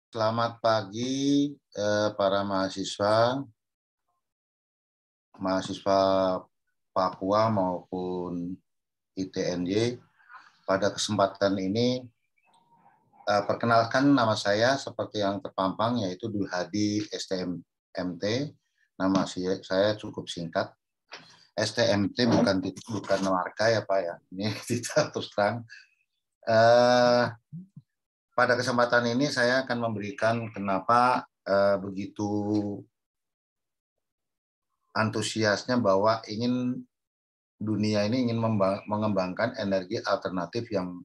Selamat pagi para mahasiswa Papua maupun ITNJ. Pada kesempatan ini, perkenalkan nama saya seperti yang terpampang, yaitu Dul Hadi STMT. Nama saya cukup singkat. STMT bukan marga ya Pak ya. Ini kita terus terang. Pada kesempatan ini saya akan memberikan kenapa begitu antusiasnya bahwa dunia ini ingin mengembangkan energi alternatif yang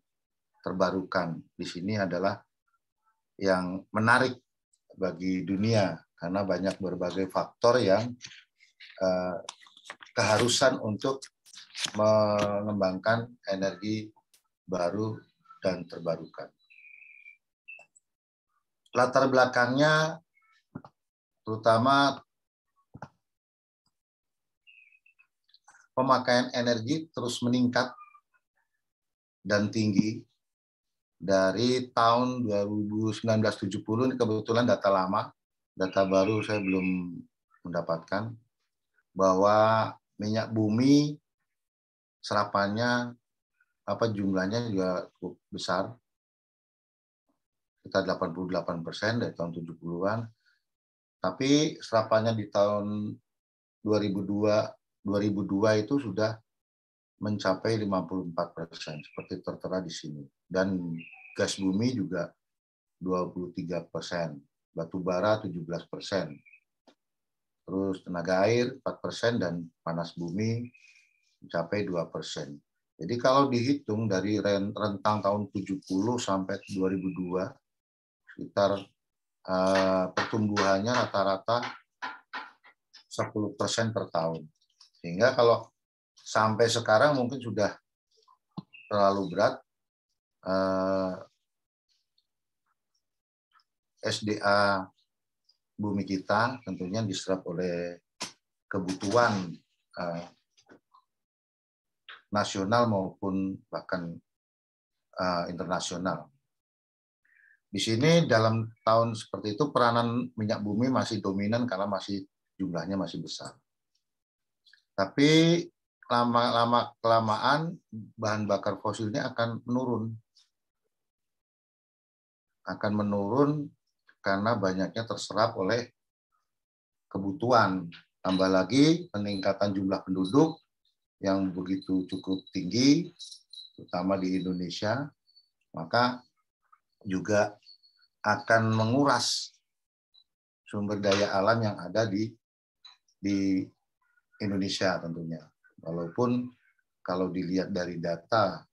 terbarukan. Di sini adalah yang menarik bagi dunia karena banyak berbagai faktor yang keharusan untuk mengembangkan energi baru dan terbarukan. Latar belakangnya terutama pemakaian energi terus meningkat dan tinggi dari tahun 1970. Ini kebetulan data lama, data baru saya belum mendapatkan, bahwa minyak bumi serapannya jumlahnya juga cukup besar, kita 88% dari tahun 70-an. Tapi serapannya di tahun 2002 itu sudah mencapai 54%, seperti tertera di sini. Dan gas bumi juga 23%, batu bara 17%, terus tenaga air 4%, dan panas bumi mencapai 2%. Jadi kalau dihitung dari rentang tahun 70 sampai 2002, sekitar pertumbuhannya rata-rata 10% per tahun. Sehingga kalau sampai sekarang mungkin sudah terlalu berat, SDA bumi kita tentunya diserap oleh kebutuhan nasional maupun bahkan internasional. Di sini dalam tahun seperti itu peranan minyak bumi masih dominan karena jumlahnya masih besar. Tapi lama-kelamaan bahan bakar fosilnya akan menurun. Akan menurun karena banyaknya terserap oleh kebutuhan. Tambah lagi peningkatan jumlah penduduk yang begitu cukup tinggi, terutama di Indonesia, maka juga akan menguras sumber daya alam yang ada di Indonesia tentunya. Walaupun kalau dilihat dari data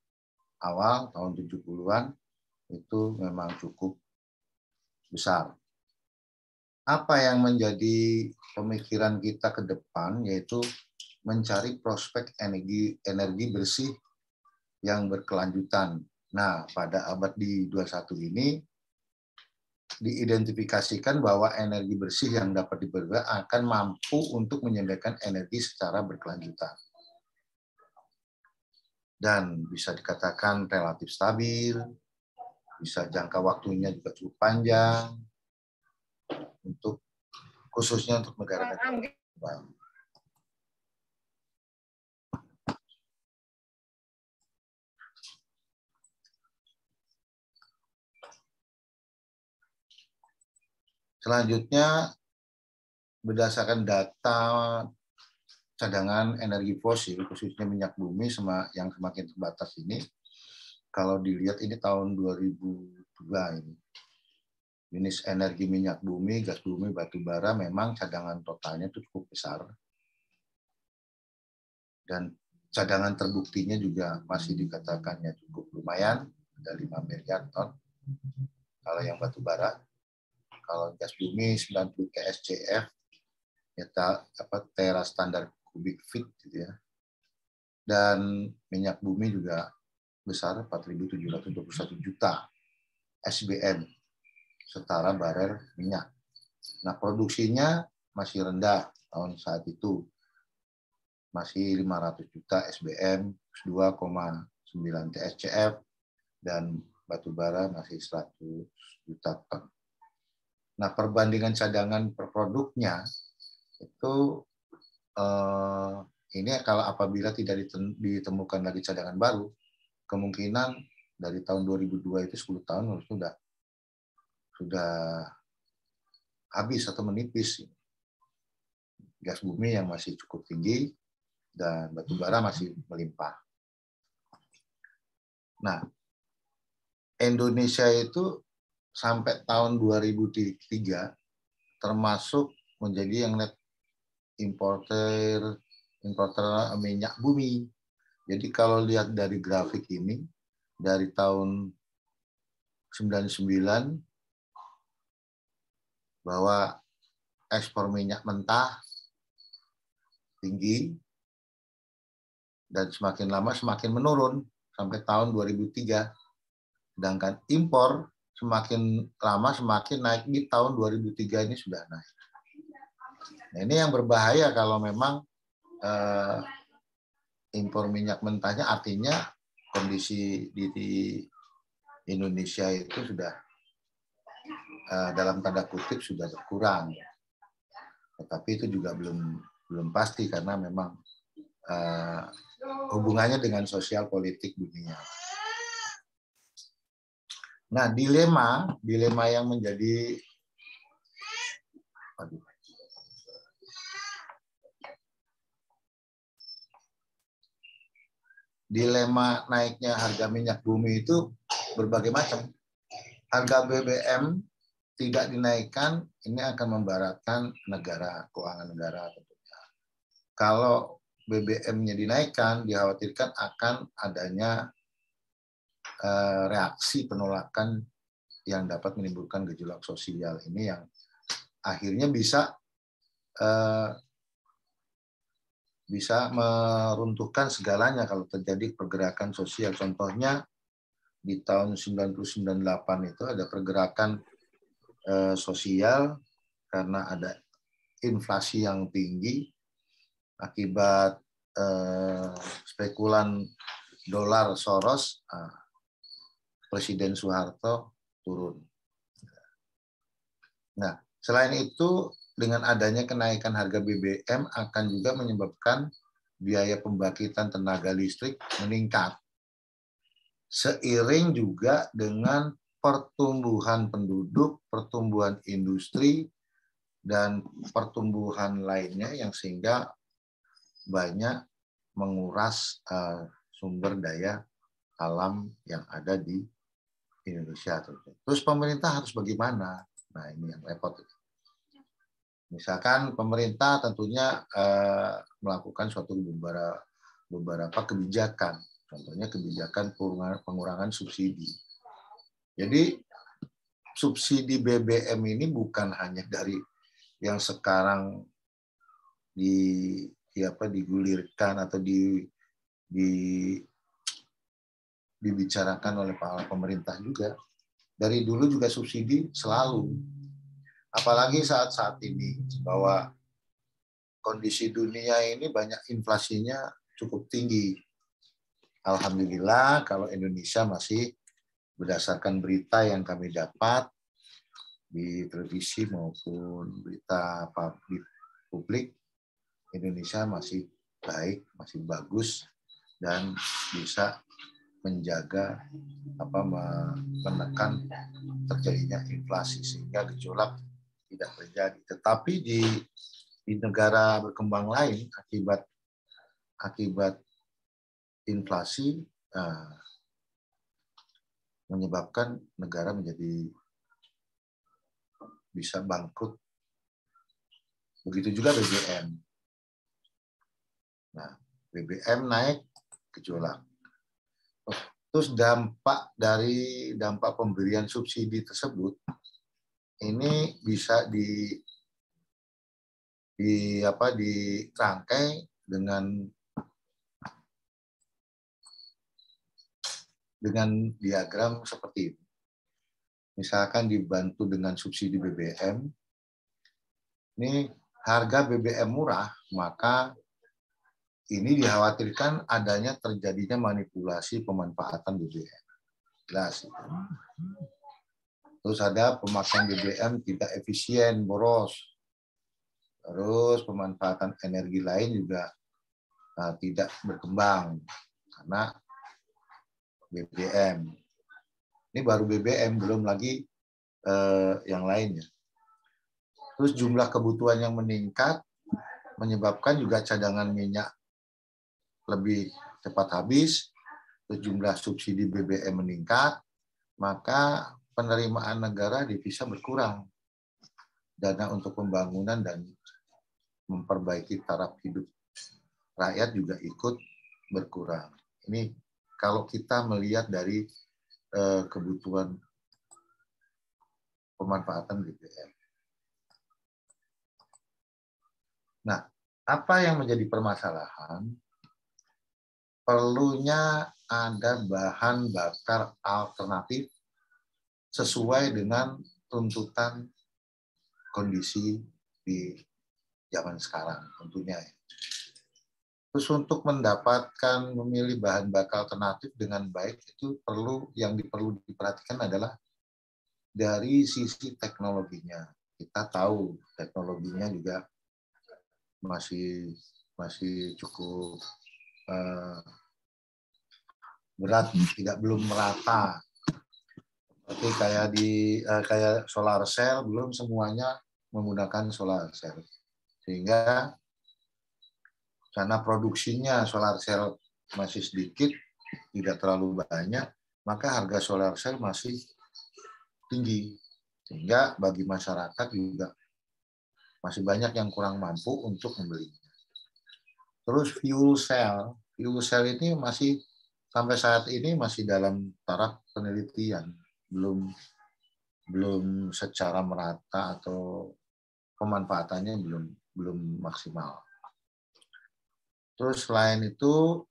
awal tahun 70-an itu memang cukup besar. Apa yang menjadi pemikiran kita ke depan yaitu mencari prospek energi bersih yang berkelanjutan. Nah, pada abad di 21 ini diidentifikasikan bahwa energi bersih yang dapat diperoleh akan mampu untuk menyediakan energi secara berkelanjutan. Dan bisa dikatakan relatif stabil, bisa jangka waktunya juga cukup panjang, khususnya untuk negara-negara berkembang. Selanjutnya, berdasarkan data cadangan energi fosil, khususnya minyak bumi yang semakin terbatas ini, kalau dilihat ini tahun 2002 ini, jenis energi minyak bumi, gas bumi, batu bara memang cadangan totalnya itu cukup besar. Dan cadangan terbuktinya juga masih dikatakannya cukup lumayan, ada 5 miliar ton. Kalau yang batu bara, kalau gas bumi 90 TSCF, tera standar kubik feet gitu ya. Dan minyak bumi juga besar 4.721 juta SBM, setara barel minyak. Nah, produksinya masih rendah tahun saat itu. Masih 500 juta SBM, 2,9 TSCF, dan batu bara masih 100 juta ton. Nah, perbandingan cadangan per produknya itu ini kalau apabila tidak ditemukan lagi cadangan baru, kemungkinan dari tahun 2002 itu 10 tahun sudah habis atau menipis. Gas bumi yang masih cukup tinggi dan batu bara masih melimpah. Nah, Indonesia itu sampai tahun 2003 termasuk menjadi yang net importer minyak bumi. Jadi kalau lihat dari grafik ini, dari tahun 99 bahwa ekspor minyak mentah tinggi dan semakin lama semakin menurun sampai tahun 2003. Sedangkan impor semakin lama semakin naik, di tahun 2003 ini sudah naik. Nah, ini yang berbahaya kalau memang impor minyak mentahnya, artinya kondisi di Indonesia itu sudah dalam tanda kutip sudah berkurang. Tetapi itu juga belum pasti karena memang hubungannya dengan sosial politik dunia. Nah, dilema yang menjadi dilema naiknya harga minyak bumi itu berbagai macam. Harga BBM tidak dinaikkan, ini akan memberatkan negara, keuangan negara tentunya. Kalau BBM-nya dinaikkan, dikhawatirkan akan adanya reaksi penolakan yang dapat menimbulkan gejolak sosial. Ini yang akhirnya bisa meruntuhkan segalanya kalau terjadi pergerakan sosial. Contohnya di tahun 1998 itu ada pergerakan sosial karena ada inflasi yang tinggi akibat spekulan dolar Soros. Presiden Soeharto turun. Nah, selain itu, dengan adanya kenaikan harga BBM akan juga menyebabkan biaya pembangkitan tenaga listrik meningkat. Seiring juga dengan pertumbuhan penduduk, pertumbuhan industri, dan pertumbuhan lainnya yang sehingga banyak menguras sumber daya alam yang ada di Indonesia. Terus pemerintah harus bagaimana? Nah, ini yang repot. Misalkan pemerintah tentunya melakukan suatu beberapa kebijakan. Contohnya kebijakan pengurangan subsidi. Jadi subsidi BBM ini bukan hanya dari yang sekarang digulirkan atau dibicarakan oleh pemerintah juga. Dari dulu juga subsidi selalu. Apalagi saat ini bahwa kondisi dunia ini banyak inflasinya cukup tinggi. Alhamdulillah kalau Indonesia masih berdasarkan berita yang kami dapat di televisi maupun berita publik, Indonesia masih baik, masih bagus dan bisa menjaga menekan terjadinya inflasi sehingga gejolak tidak terjadi. Tetapi di negara berkembang lain akibat inflasi menyebabkan negara menjadi bisa bangkrut. Begitu juga BBM. Nah, BBM naik, gejolak. Terus dampak pemberian subsidi tersebut ini bisa dirangkai dengan diagram seperti ini. Misalkan dibantu dengan subsidi BBM, ini harga BBM murah, maka ini dikhawatirkan adanya terjadinya manipulasi pemanfaatan BBM. Jelas. Terus ada pemakaian BBM tidak efisien, boros. Terus pemanfaatan energi lain juga tidak berkembang karena BBM. Ini baru BBM, belum lagi yang lainnya. Terus jumlah kebutuhan yang meningkat menyebabkan juga cadangan minyak lebih cepat habis, terus jumlah subsidi BBM meningkat, maka penerimaan negara devisa berkurang. Dana untuk pembangunan dan memperbaiki taraf hidup rakyat juga ikut berkurang. Ini kalau kita melihat dari kebutuhan pemanfaatan BBM. Nah, apa yang menjadi permasalahan? Perlunya ada bahan bakar alternatif sesuai dengan tuntutan kondisi di zaman sekarang tentunya. Terus untuk mendapatkan memilih bahan bakar alternatif dengan baik itu perlu diperhatikan adalah dari sisi teknologinya. Kita tahu teknologinya juga masih cukup berat, belum merata. Tapi kayak solar cell belum semuanya menggunakan solar cell. Sehingga karena produksinya solar cell masih sedikit, tidak terlalu banyak, maka harga solar cell masih tinggi. Sehingga bagi masyarakat juga masih banyak yang kurang mampu untuk membelinya. Terus fuel cell ini masih sampai saat ini masih dalam taraf penelitian, belum secara merata atau pemanfaatannya belum maksimal. Terus selain itu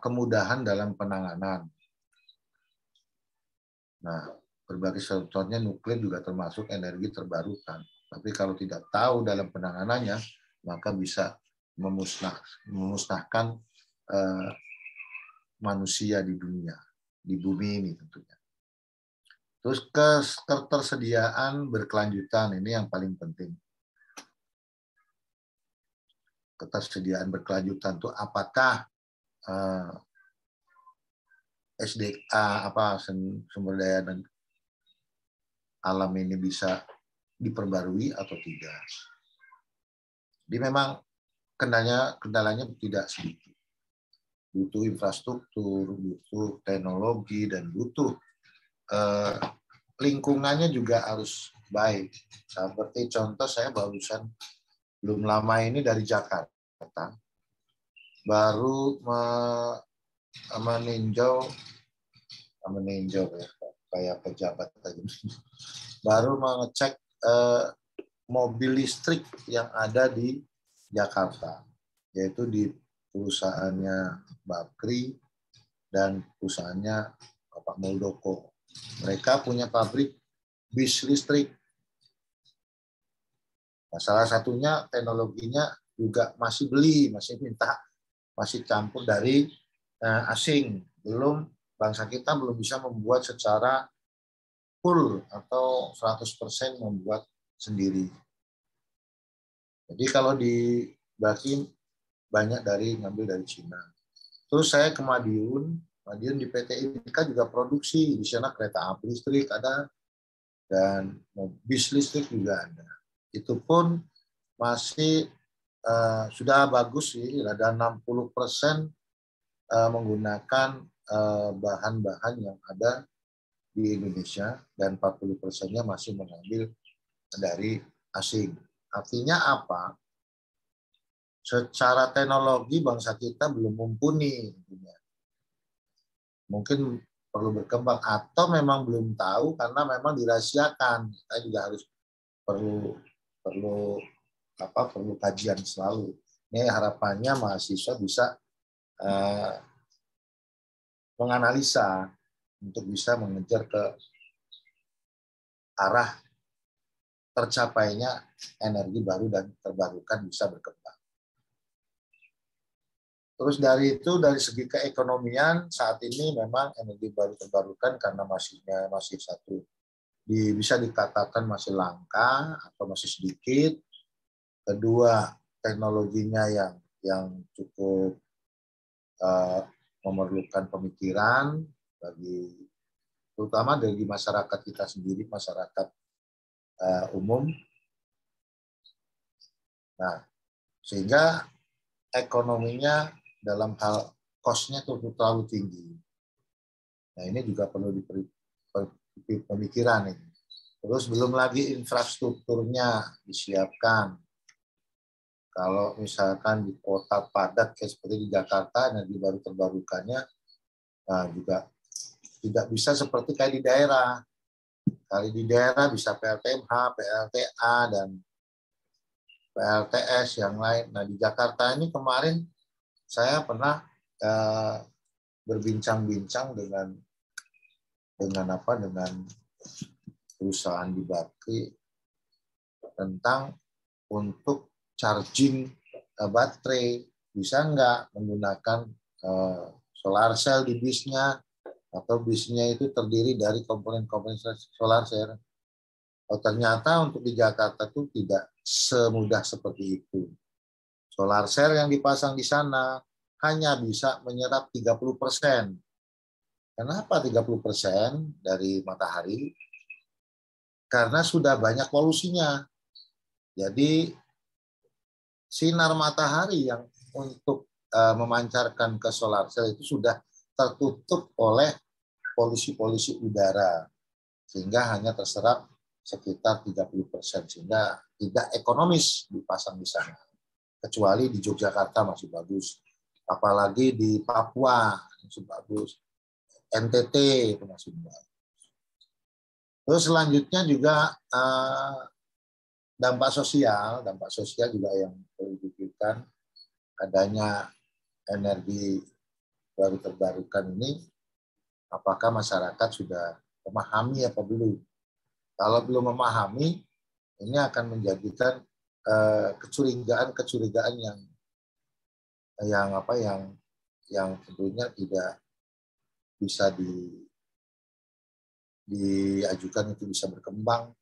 kemudahan dalam penanganan. Nah, berbagai contohnya nuklir juga termasuk energi terbarukan. Tapi kalau tidak tahu dalam penanganannya, maka bisa memusnahkan manusia di dunia, di bumi ini tentunya. Terus ketersediaan berkelanjutan, ini yang paling penting. Ketersediaan berkelanjutan itu apakah SDA sumber daya dan alam ini bisa diperbarui atau tidak. Jadi memang kendalanya tidak sedikit. Butuh infrastruktur, butuh teknologi, dan butuh lingkungannya juga harus baik. Seperti contoh saya barusan belum lama ini dari Jakarta, baru meninjau ya, kayak pejabat tadi, baru mengecek mobil listrik yang ada di Jakarta, yaitu di perusahaannya Bakri dan perusahaannya Bapak Muldoko. Mereka punya pabrik bis listrik. Nah, salah satunya teknologinya juga masih masih campur dari asing. Bangsa kita belum bisa membuat secara full atau 100% membuat sendiri. Jadi kalau berarti banyak ngambil dari Cina. Terus saya ke Madiun di PT INKA juga produksi. Di sana kereta api listrik ada, dan bis listrik juga ada. Itu pun masih sudah bagus sih, ada 60% menggunakan bahan-bahan yang ada di Indonesia, dan 40%-nya masih mengambil dari asing. Artinya apa? Secara teknologi bangsa kita belum mumpuni. Mungkin perlu berkembang, atau memang belum tahu karena memang dirahasiakan. Kita juga harus perlu kajian selalu. Ini harapannya mahasiswa bisa menganalisa untuk bisa mengejar ke arah tercapainya energi baru dan terbarukan bisa berkembang. Terus dari segi keekonomian saat ini memang energi baru terbarukan karena masih satu bisa dikatakan masih langka atau masih sedikit. Kedua, teknologinya yang cukup memerlukan pemikiran terutama dari masyarakat kita sendiri, masyarakat umum. Nah, sehingga ekonominya dalam hal cost-nya terlalu tinggi. Nah, ini juga perlu diberi pemikiran ini. Terus belum lagi infrastrukturnya disiapkan. Kalau misalkan di kota padat kayak seperti di Jakarta, energi baru terbarukannya juga tidak bisa seperti kayak di daerah. Kali di daerah bisa PLTMH, PLTA, dan PLTS yang lain. Nah, di Jakarta ini kemarin saya pernah berbincang-bincang dengan perusahaan di Bakri tentang untuk charging baterai, bisa nggak menggunakan solar cell di bisnya, atau bisnya itu terdiri dari komponen-komponen solar cell. Oh, ternyata untuk di Jakarta itu tidak semudah seperti itu. Solar cell yang dipasang di sana hanya bisa menyerap 30%. Kenapa 30% dari matahari? Karena sudah banyak polusinya. Jadi sinar matahari yang untuk memancarkan ke solar cell itu sudah tertutup oleh polusi-polusi udara, sehingga hanya terserap sekitar 30%, sehingga tidak ekonomis dipasang di sana. Kecuali di Yogyakarta masih bagus, apalagi di Papua masih bagus, NTT itu masih bagus. Terus selanjutnya juga dampak sosial juga yang perlu dipikirkan. Adanya energi baru terbarukan ini, apakah masyarakat sudah memahami apa belum? Kalau belum memahami, ini akan menjadikan kecurigaan yang tentunya tidak bisa diajukan, itu bisa berkembang.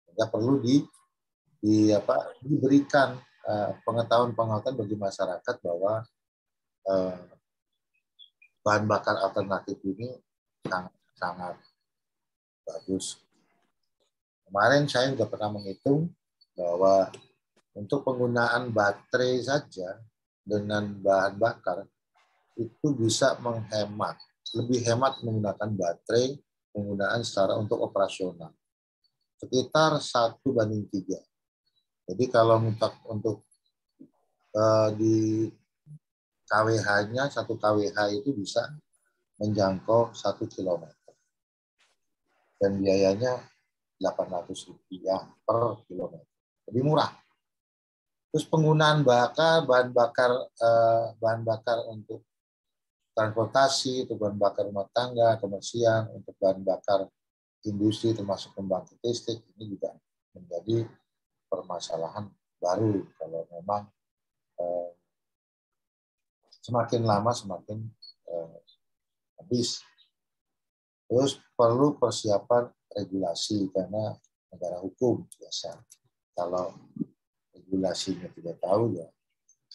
Sehingga perlu diberikan pengetahuan bagi masyarakat bahwa bahan bakar alternatif ini sangat bagus. Kemarin saya sudah pernah menghitung bahwa untuk penggunaan baterai saja dengan bahan bakar itu bisa lebih hemat menggunakan baterai penggunaan secara untuk operasional. Sekitar 1:3. Jadi kalau untuk di KWH-nya, 1 KWH itu bisa menjangkau 1 kilometer. Dan biayanya Rp800 per kilometer. Lebih murah. Terus penggunaan bahan bakar untuk transportasi, untuk bahan bakar rumah tangga, komersial, untuk bahan bakar industri termasuk pembangkit listrik, ini juga menjadi permasalahan baru kalau memang semakin lama semakin habis. Terus perlu persiapan regulasi karena negara hukum biasa. Kalau regulasinya tidak tahu, ya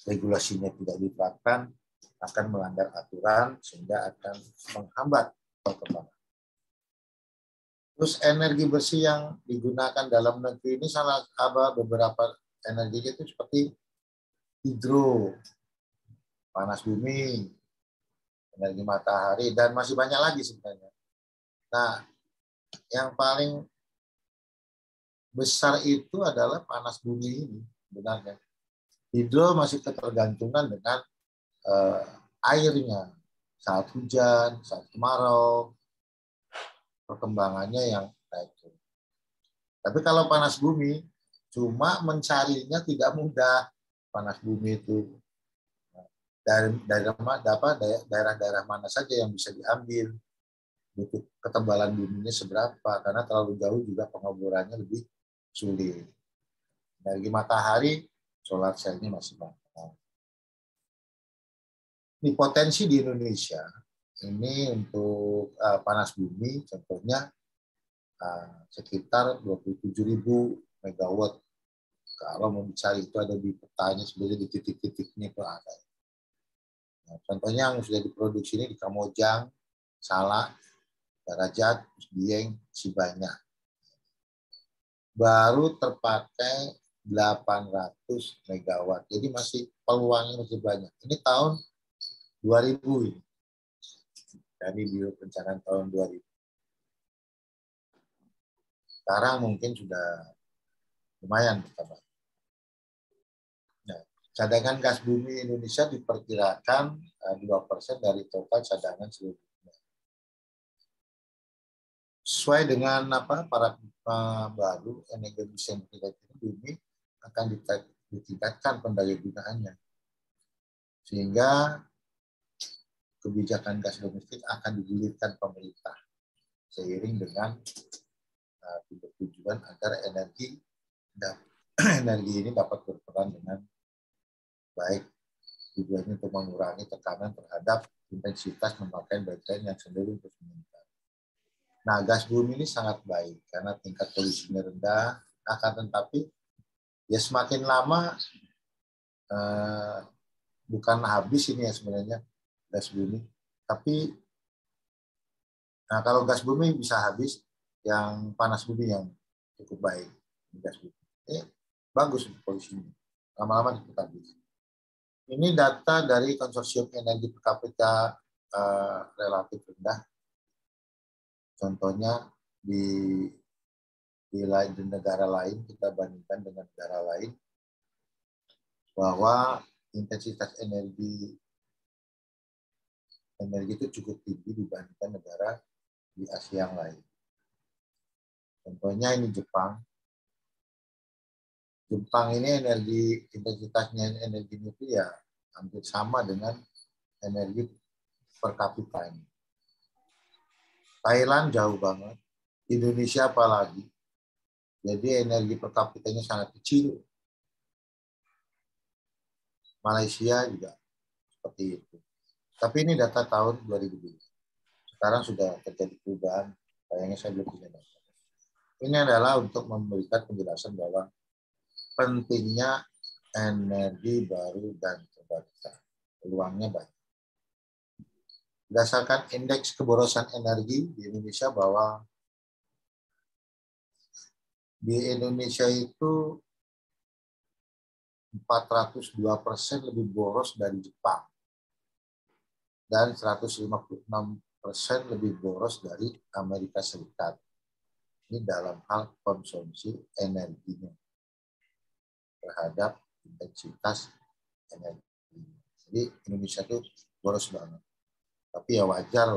regulasinya tidak diterapkan, akan melanggar aturan sehingga akan menghambat perkembangan. Terus energi bersih yang digunakan dalam negeri ini beberapa energinya itu seperti hidro, panas bumi, energi matahari, dan masih banyak lagi sebenarnya. Nah, yang paling besar itu adalah panas bumi ini sebenarnya. Hidro masih ketergantungan dengan airnya. Saat hujan, saat kemarau, perkembangannya yang naik. Tapi kalau panas bumi, cuma mencarinya tidak mudah. Panas bumi itu dari daerah-daerah mana saja yang bisa diambil, butuh ketebalan buminya seberapa, karena terlalu jauh juga pengoborannya lebih sulit. Energi matahari, solar cell-nya masih banyak. Ini potensi di Indonesia, ini untuk panas bumi, contohnya sekitar 27.000 megawatt. Kalau mau dicari itu ada di petanya, sebenarnya di titik-titiknya itu ada. Nah, contohnya yang sudah diproduksi ini di Kamojang, Salak, Darajat, Dieng, Sibanya. Baru terpakai 800 megawatt. Jadi masih peluangnya masih banyak. Ini tahun 2000 ini. Dari bio perencanaan tahun 2000. Sekarang mungkin sudah lumayan bertambah. Nah, cadangan gas bumi Indonesia diperkirakan 2% dari total cadangan seluruh dunia. Sesuai dengan paradigma baru, energi sensitif bumi akan ditingkatkan pendayagunaannya. Sehingga kebijakan gas domestik akan digulirkan pemerintah seiring dengan tujuan agar energi ini dapat berperan dengan baik, tujuannya untuk mengurangi tekanan terhadap intensitas pemakaian baterai yang cenderung terus meningkat. Nah, gas bumi ini sangat baik karena tingkat polusinya rendah, akan tetapi ya semakin lama bukan habis ini ya sebenarnya gas bumi, tapi kalau gas bumi bisa habis, yang panas bumi yang cukup baik. Gas bumi bagus untuk polusinya, lama-lama cepat habis. Ini data dari konsorsium energi per kapita relatif rendah. Contohnya di negara lain, kita bandingkan dengan negara lain, bahwa intensitas energi itu cukup tinggi dibandingkan negara di Asia yang lain. Contohnya ini Jepang. Jepang ini intensitasnya energi itu ya hampir sama dengan energi per kapita ini. Thailand jauh banget, Indonesia apalagi. Jadi energi per kapitanya sangat kecil. Malaysia juga seperti itu. Tapi ini data tahun 2002. Sekarang sudah terjadi perubahan, kayaknya saya belum punya data. Ini adalah untuk memberikan penjelasan bahwa pentingnya energi baru dan terbarukan. Peluangnya banyak. Berdasarkan indeks keborosan energi di Indonesia, bahwa di Indonesia itu 402% lebih boros dari Jepang dan 156% lebih boros dari Amerika Serikat. Ini dalam hal konsumsi energinya terhadap intensitas energi. Jadi Indonesia itu boros banget. Tapi ya wajar,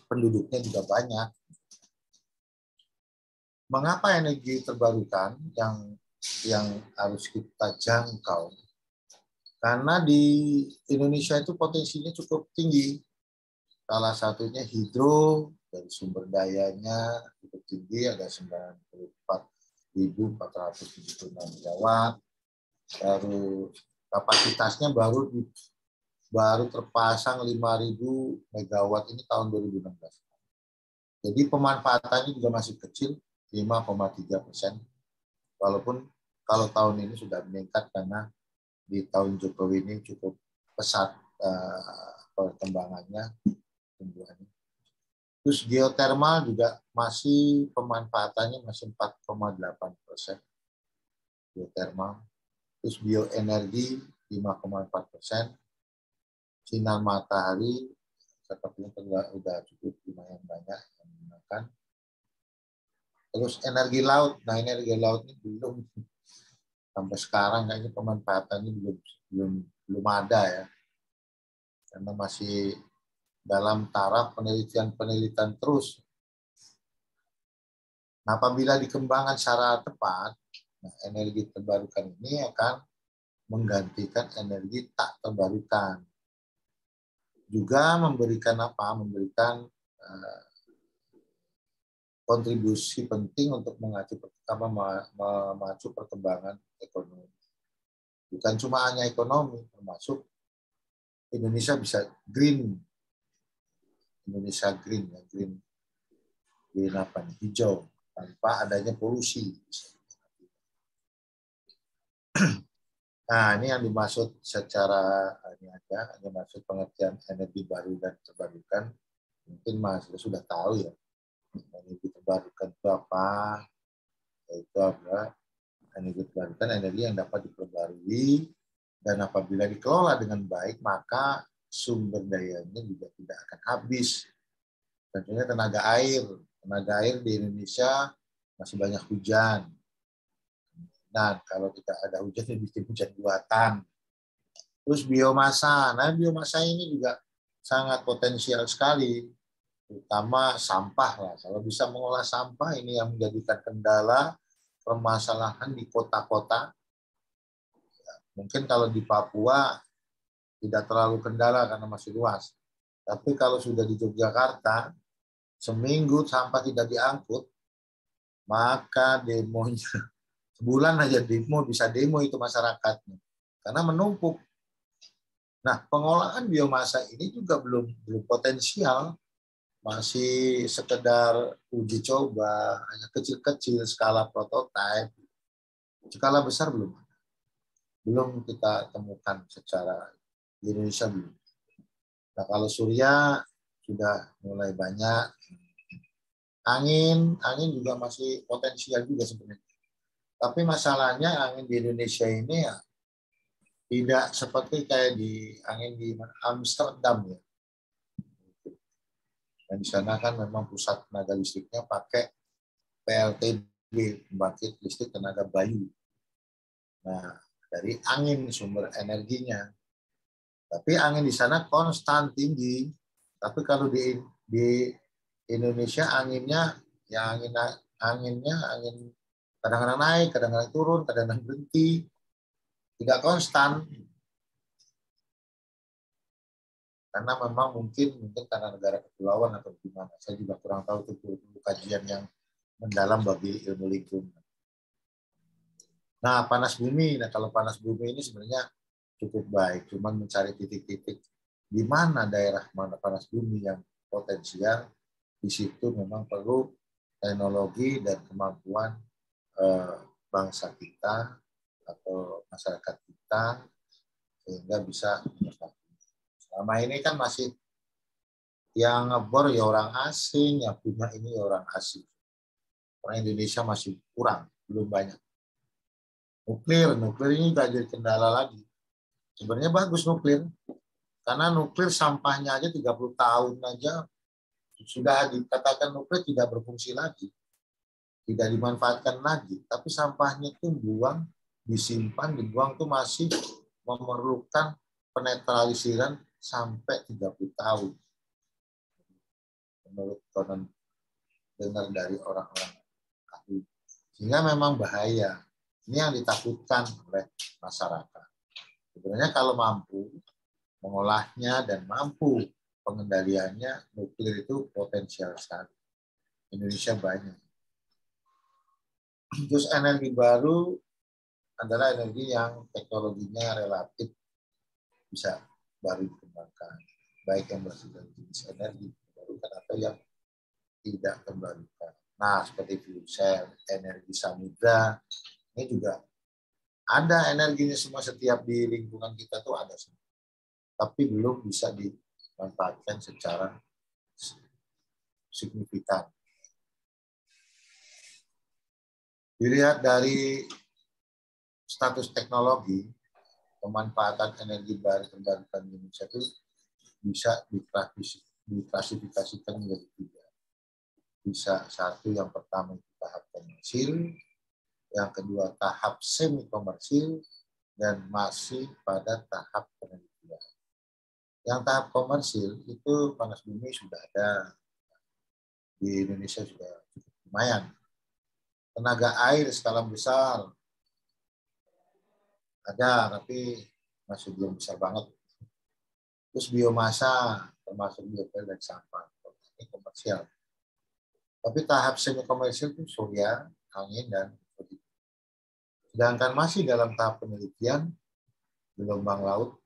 penduduknya juga banyak. Mengapa energi terbarukan yang harus kita jangkau? Karena di Indonesia itu potensinya cukup tinggi. Salah satunya hidro, dari sumber dayanya cukup tinggi, ada 94.476 megawatt. Baru kapasitasnya baru terpasang 5.000 megawatt ini tahun 2016. Jadi pemanfaatannya juga masih kecil, 5,3%. Walaupun kalau tahun ini sudah meningkat karena di tahun Jokowi ini cukup pesat perkembangannya, tumbuhannya. Terus geotermal juga masih pemanfaatannya masih 4,8%. Geotermal. Terus bioenergi 5,4%. Sinar matahari sepertinya sudah cukup lumayan banyak yang menggunakan. Terus energi laut. Nah, energi laut ini belum sampai sekarang kayaknya pemanfaatannya belum ada ya. Karena masih dalam taraf penelitian terus. Nah, apabila dikembangkan secara tepat, energi terbarukan ini akan menggantikan energi tak terbarukan. Juga memberikan kontribusi penting untuk memacu perkembangan ekonomi. Bukan cuma hanya ekonomi, termasuk Indonesia bisa green. Indonesia green apa nih? Hijau. tanpa adanya polusi. Nah, ini yang dimaksud secara ini aja, ini maksud pengertian energi baru dan terbarukan. Mungkin mahasiswa sudah tahu ya, energi terbarukan itu apa? Yaitu adalah energi terbarukan, energi yang dapat diperbarui dan apabila dikelola dengan baik, maka sumber dayanya juga tidak akan habis. Tentunya tenaga air. Tenaga air di Indonesia masih banyak hujan. Nah, kalau kita ada hujan, ya bikin hujan buatan. Terus biomasa. Nah, biomasa ini juga sangat potensial sekali, terutama sampah lah. Kalau bisa mengolah sampah, ini yang menjadikan kendala permasalahan di kota-kota. Mungkin kalau di Papua tidak terlalu kendala karena masih luas. Tapi kalau sudah di Yogyakarta, seminggu sampah tidak diangkut, maka demonya sebulan aja bisa demo itu masyarakatnya karena menumpuk. Nah, pengolahan biomasa ini juga belum potensial, masih sekedar uji coba, hanya kecil-kecil skala prototipe. Skala besar belum kita temukan secara di Indonesia belum. Nah, kalau surya sudah mulai banyak, angin juga masih potensial juga sebenarnya. Tapi masalahnya angin di Indonesia ini ya tidak seperti kayak di angin di Amsterdam ya. Dan di sana kan memang pusat tenaga listriknya pakai PLTB, pembangkit listrik tenaga bayu. Nah, dari angin sumber energinya. Tapi angin di sana konstan tinggi. Tapi kalau di Indonesia anginnya ya anginnya kadang-kadang naik, kadang-kadang turun, kadang-kadang berhenti. Tidak konstan. Karena memang mungkin karena negara kepulauan atau gimana. Saya juga kurang tahu itu kajian yang mendalam bagi ilmu lingkungan. Nah, panas bumi. Nah, kalau panas bumi ini sebenarnya cukup baik. Cuman mencari titik-titik di mana daerah mana panas bumi yang potensial. Di situ memang perlu teknologi dan kemampuan bangsa kita atau masyarakat kita sehingga bisa menyelesaikan. Selama ini kan masih yang ngebor ya orang asing, yang punya ini ya orang asing. Orang Indonesia masih kurang, belum banyak. Nuklir ini nggak jadi kendala lagi. Sebenarnya bagus nuklir, karena nuklir sampahnya aja 30 tahun aja sudah dikatakan nuklir tidak berfungsi lagi, tidak dimanfaatkan lagi. Tapi sampahnya itu disimpan, dibuang itu masih memerlukan penetralisiran sampai 30 tahun. Menurut konon dengar dari orang-orang ahli. Sehingga memang bahaya. Ini yang ditakutkan oleh masyarakat. Sebenarnya kalau mampu mengolahnya dan mampu pengendaliannya, nuklir itu potensial sekali. Indonesia banyak. Terus energi baru adalah energi yang teknologinya relatif bisa baru dikembangkan. Baik yang berasal dari jenis energi terbarukan atau yang tidak terbarukan. Nah, seperti fuel cell, energi samudra, ini juga ada energinya semua setiap di lingkungan kita tuh ada semua. Tapi belum bisa dimanfaatkan secara signifikan. Dilihat dari status teknologi, pemanfaatan energi baru terbarukan di Indonesia itu bisa diklasifikasikan menjadi 3. Bisa 1 yang pertama itu tahap komersil, yang kedua tahap semi komersil, dan masih pada tahap penelitian. Yang tahap komersil itu panas bumi sudah ada di Indonesia, sudah cukup lumayan. Tenaga air skala besar ada, tapi masih belum besar banget. Terus biomasa termasuk biopel dan sampah, ini komersial. Tapi tahap semi komersial itu surya, angin, dan begitu. Sedangkan masih dalam tahap penelitian, gelombang laut,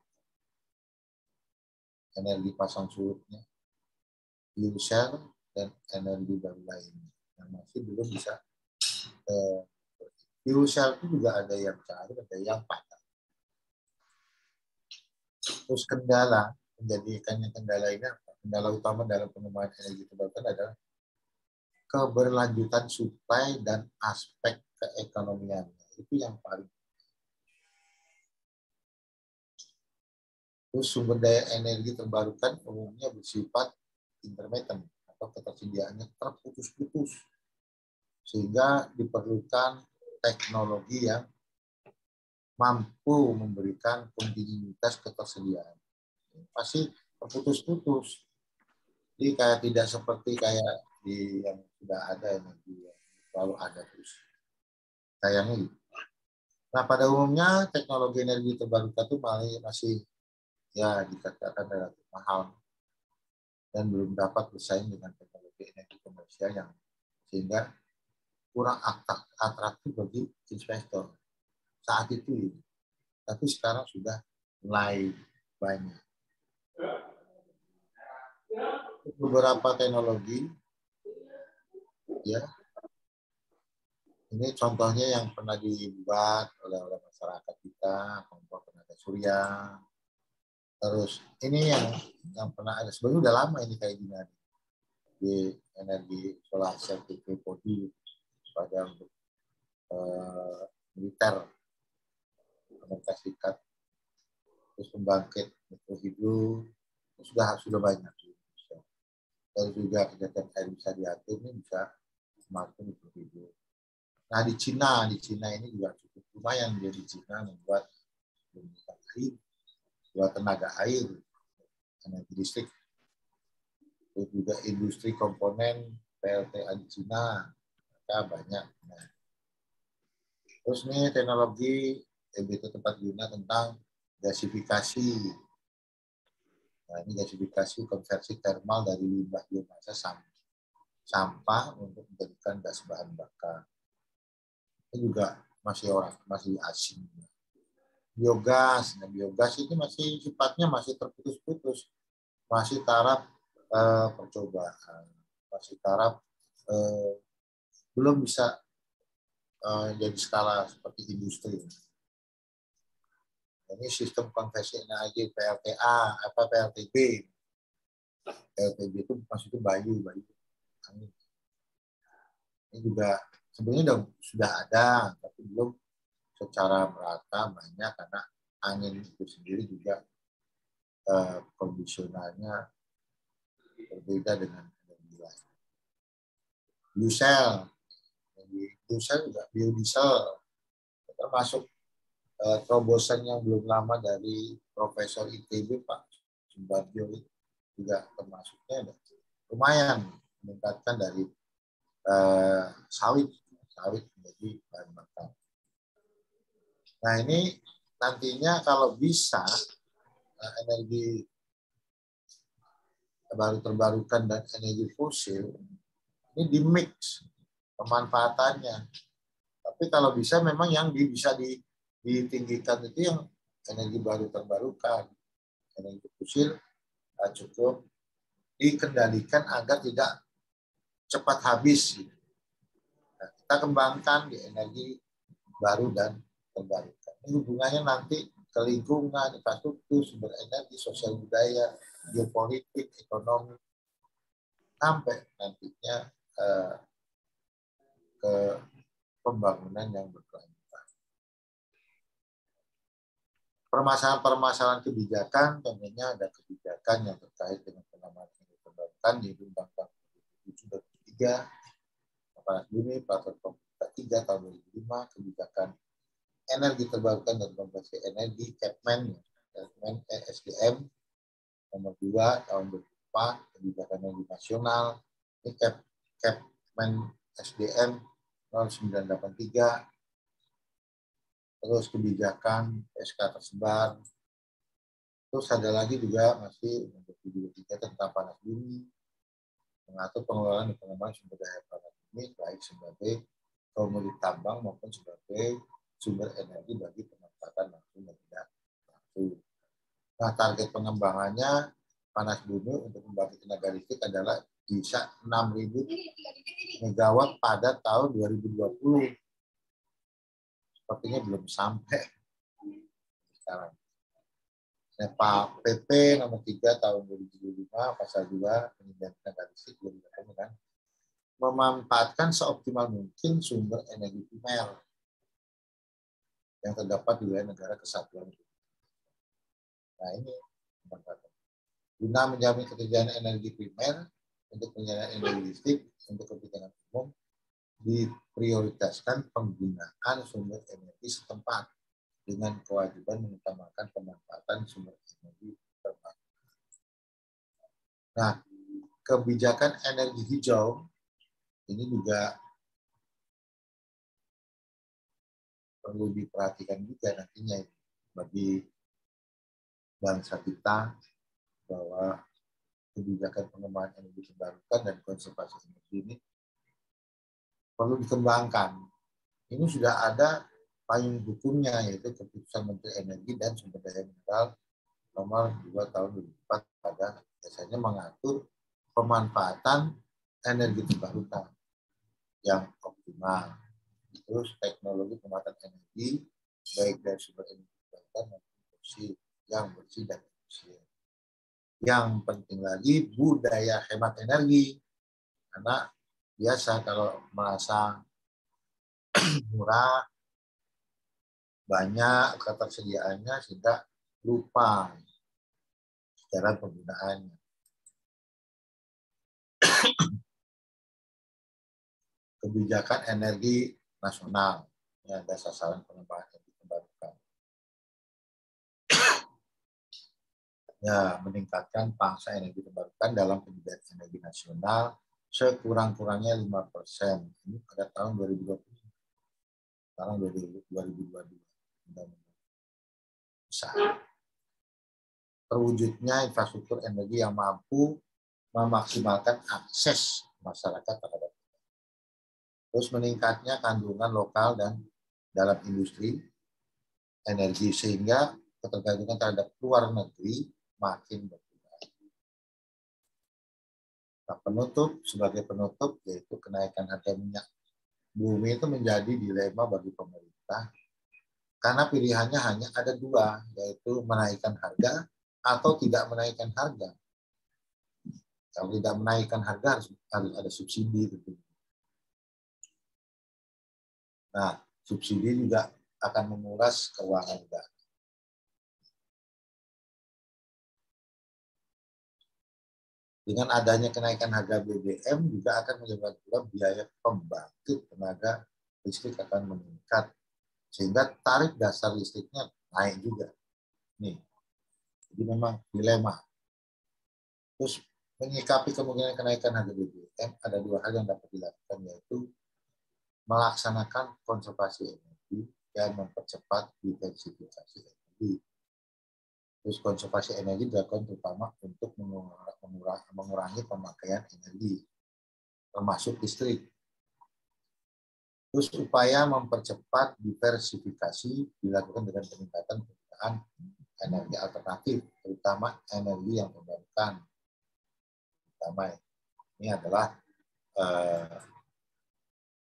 energi pasang surutnya, fuel cell, dan energi baru lainnya. yang masih belum bisa. Fuel cell itu juga ada yang cair, ada yang padat. Terus kendala, menjadikannya kendala ini apa? Kendala utama dalam pengembangan energi terbarukan adalah keberlanjutan suplai dan aspek keekonomiannya. Itu yang paling. Terus sumber daya energi terbarukan umumnya bersifat intermittent atau ketersediaannya terputus-putus, sehingga diperlukan teknologi yang mampu memberikan kontinuitas ketersediaan. Pasti terputus-putus. Jadi kayak tidak seperti kayak di yang sudah ada energi yang selalu ada terus. Sayangnya gitu. Nah, pada umumnya teknologi energi terbarukan itu masih ya dikatakan relatif mahal dan belum dapat bersaing dengan teknologi energi komersial yang sehingga kurang atraktif bagi investor saat itu. Tapi sekarang sudah mulai banyak. Beberapa teknologi, ya, ini contohnya yang pernah dibuat oleh masyarakat kita, kelompok tenaga surya. Terus ini yang pernah ada sebenarnya udah lama ini kayak gini di energi solar cell body pada untuk militer Amerika Serikat, terus pembangkit mikrohidro sudah banyak di Indonesia. Terus juga kegiatan air bisa diatur ini bisa semakin mikrohidro. Nah di Cina ini juga cukup lumayan dia di Cina membuat air, buat tenaga air, energi listrik. Terus juga industri komponen PLTA di Cina banyak. Nah, terus nih teknologi EBT tempat guna tentang gasifikasi. Nah, ini gasifikasi konversi termal dari limbah biomasa sampah untuk menjadikan gas bahan bakar. Ini juga masih asing. Biogas, nah biogas ini masih sifatnya masih terputus-putus, masih taraf percobaan, masih taraf belum bisa jadi skala seperti industri. Ini sistem konversi energi PLTA PLTB. PLTB itu maksudnya bayu. Ini juga sebenarnya sudah ada, tapi belum secara merata banyak karena angin itu sendiri juga kondisionalnya berbeda dengan energi lain. Biodiesel juga biodiesel termasuk terobosan yang belum lama dari Profesor ITB Pak Sumbagio juga termasuknya lumayan meningkatkan dari sawit menjadi bahan bakar. Nah ini nantinya kalau bisa energi baru terbarukan dan energi fosil ini di-mix pemanfaatannya. Tapi kalau bisa memang yang bisa ditinggikan itu yang energi baru terbarukan. Energi fosil cukup dikendalikan agar tidak cepat habis. Nah, kita kembangkan di energi baru dan terbarukan. Ini hubungannya nanti ke lingkungan, infrastruktur, sumber energi, sosial budaya, geopolitik, ekonomi, sampai nantinya ke pembangunan yang berkelanjutan. Permasalahan-permasalahan kebijakan, tentunya ada kebijakan yang terkait dengan pengembangan energi terbarukan di Undang-Undang 723, Panas Bumi, Peraturan Pemerintah 3 tahun 2005, kebijakan energi terbarukan dan konversi energi Kepmen SDM nomor 2 tahun 2004, kebijakan energi nasional ini Kepmen SDM 0983, terus kebijakan SK tersebar, terus ada lagi juga masih untuk 73 tentang panas bumi, mengatur pengelolaan dan pengembangan sumber daya panas bumi baik sebagai komoditi tambang maupun sebagai sumber energi bagi pemanfaatan langsung dan tidak langsung. Nah, target pengembangannya panas bumi untuk membangkit tenaga listrik adalah bisa 6.000 megawatt pada tahun 2020. Sepertinya belum sampai sekarang. Pak PP nomor 3 tahun 2025 pasal 2 penyediaan tenaga listrik kan memanfaatkan seoptimal mungkin sumber energi primer yang terdapat di wilayah negara kesatuan. Nah ini guna menjamin ketersediaan energi primer untuk penyediaan energi listrik untuk kepentingan umum diprioritaskan penggunaan sumber energi setempat dengan kewajiban mengutamakan pemanfaatan sumber energi terbarukan. Nah, kebijakan energi hijau ini juga perlu diperhatikan juga nantinya bagi bangsa kita, bahwa kebijakan pengembangan energi terbarukan dan konservasi energi ini perlu dikembangkan. Ini sudah ada payung hukumnya, yaitu Keputusan Menteri Energi dan Sumber Daya Mineral nomor 2 tahun 2004 pada biasanya mengatur pemanfaatan energi terbarukan yang optimal. Terus teknologi pemanfaatan energi baik dari sumber energi terbarukan maupun yang bersih dan efisien. Yang penting lagi budaya hemat energi, karena biasa kalau merasa murah banyak ketersediaannya sehingga lupa cara penggunaannya. Kebijakan energi nasional yang ada sasaran pengembangan energi terbarukan. Ya, meningkatkan pangsa energi terbarukan dalam penyediaan energi nasional sekurang-kurangnya 5%. Ini pada tahun 2020. Sekarang 2022. Bisa. Terwujudnya infrastruktur energi yang mampu memaksimalkan akses masyarakat terhadap. Terus meningkatnya kandungan lokal dan dalam industri energi sehingga ketergantungan terhadap luar negeri makin berkurang. Nah, sebagai penutup yaitu kenaikan harga minyak bumi itu menjadi dilema bagi pemerintah karena pilihannya hanya ada dua, yaitu menaikkan harga atau tidak menaikkan harga. Kalau tidak menaikkan harga harus ada subsidi. Nah, subsidi juga akan menguras keuangan negara. Dengan adanya kenaikan harga BBM juga akan menyebabkan pula biaya pembangkit tenaga listrik akan meningkat. Sehingga tarif dasar listriknya naik juga. Nih, jadi memang dilema. Terus menyikapi kemungkinan kenaikan harga BBM, ada dua hal yang dapat dilakukan, yaitu melaksanakan konservasi energi dan mempercepat diversifikasi energi. Terus konservasi energi dilakukan terutama untuk mengurangi pemakaian energi, termasuk listrik. Terus upaya mempercepat diversifikasi dilakukan dengan peningkatan penggunaan energi alternatif, terutama energi yang terbarukan. Pertama, ini adalah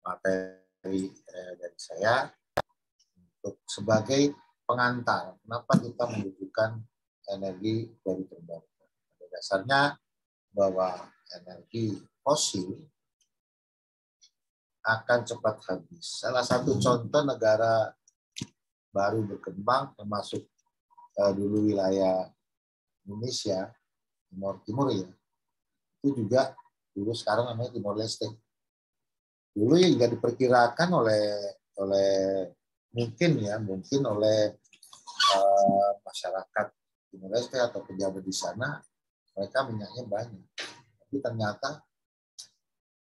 materi dari saya untuk sebagai pengantar. Kenapa kita membutuhkan energi dari terbarukan? Pada dasarnya bahwa energi fosil akan cepat habis. Salah satu contoh negara baru berkembang termasuk dulu wilayah Indonesia, Timur ya, itu juga dulu sekarang namanya Timor Leste. Dulu ya juga diperkirakan oleh mungkin oleh masyarakat Timor Leste atau pejabat di sana, mereka minyaknya banyak, tapi ternyata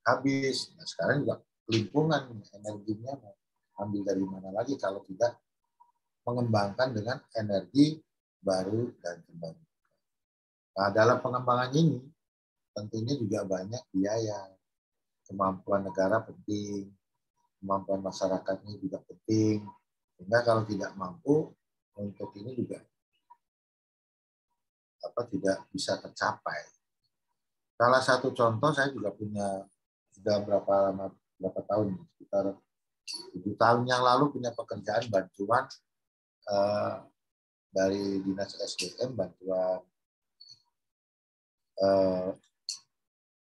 habis. Nah, sekarang juga lingkungan energinya mau ambil dari mana lagi kalau tidak mengembangkan dengan energi baru dan terbarukan. Nah, dalam pengembangan ini tentunya juga banyak biaya. Kemampuan negara penting, kemampuan masyarakatnya juga penting. Sehingga kalau tidak mampu untuk ini juga tidak bisa tercapai. Salah satu contoh saya juga punya sudah berapa tahun, sekitar 7 tahun yang lalu punya pekerjaan bantuan eh, dari dinas SDM, bantuan eh,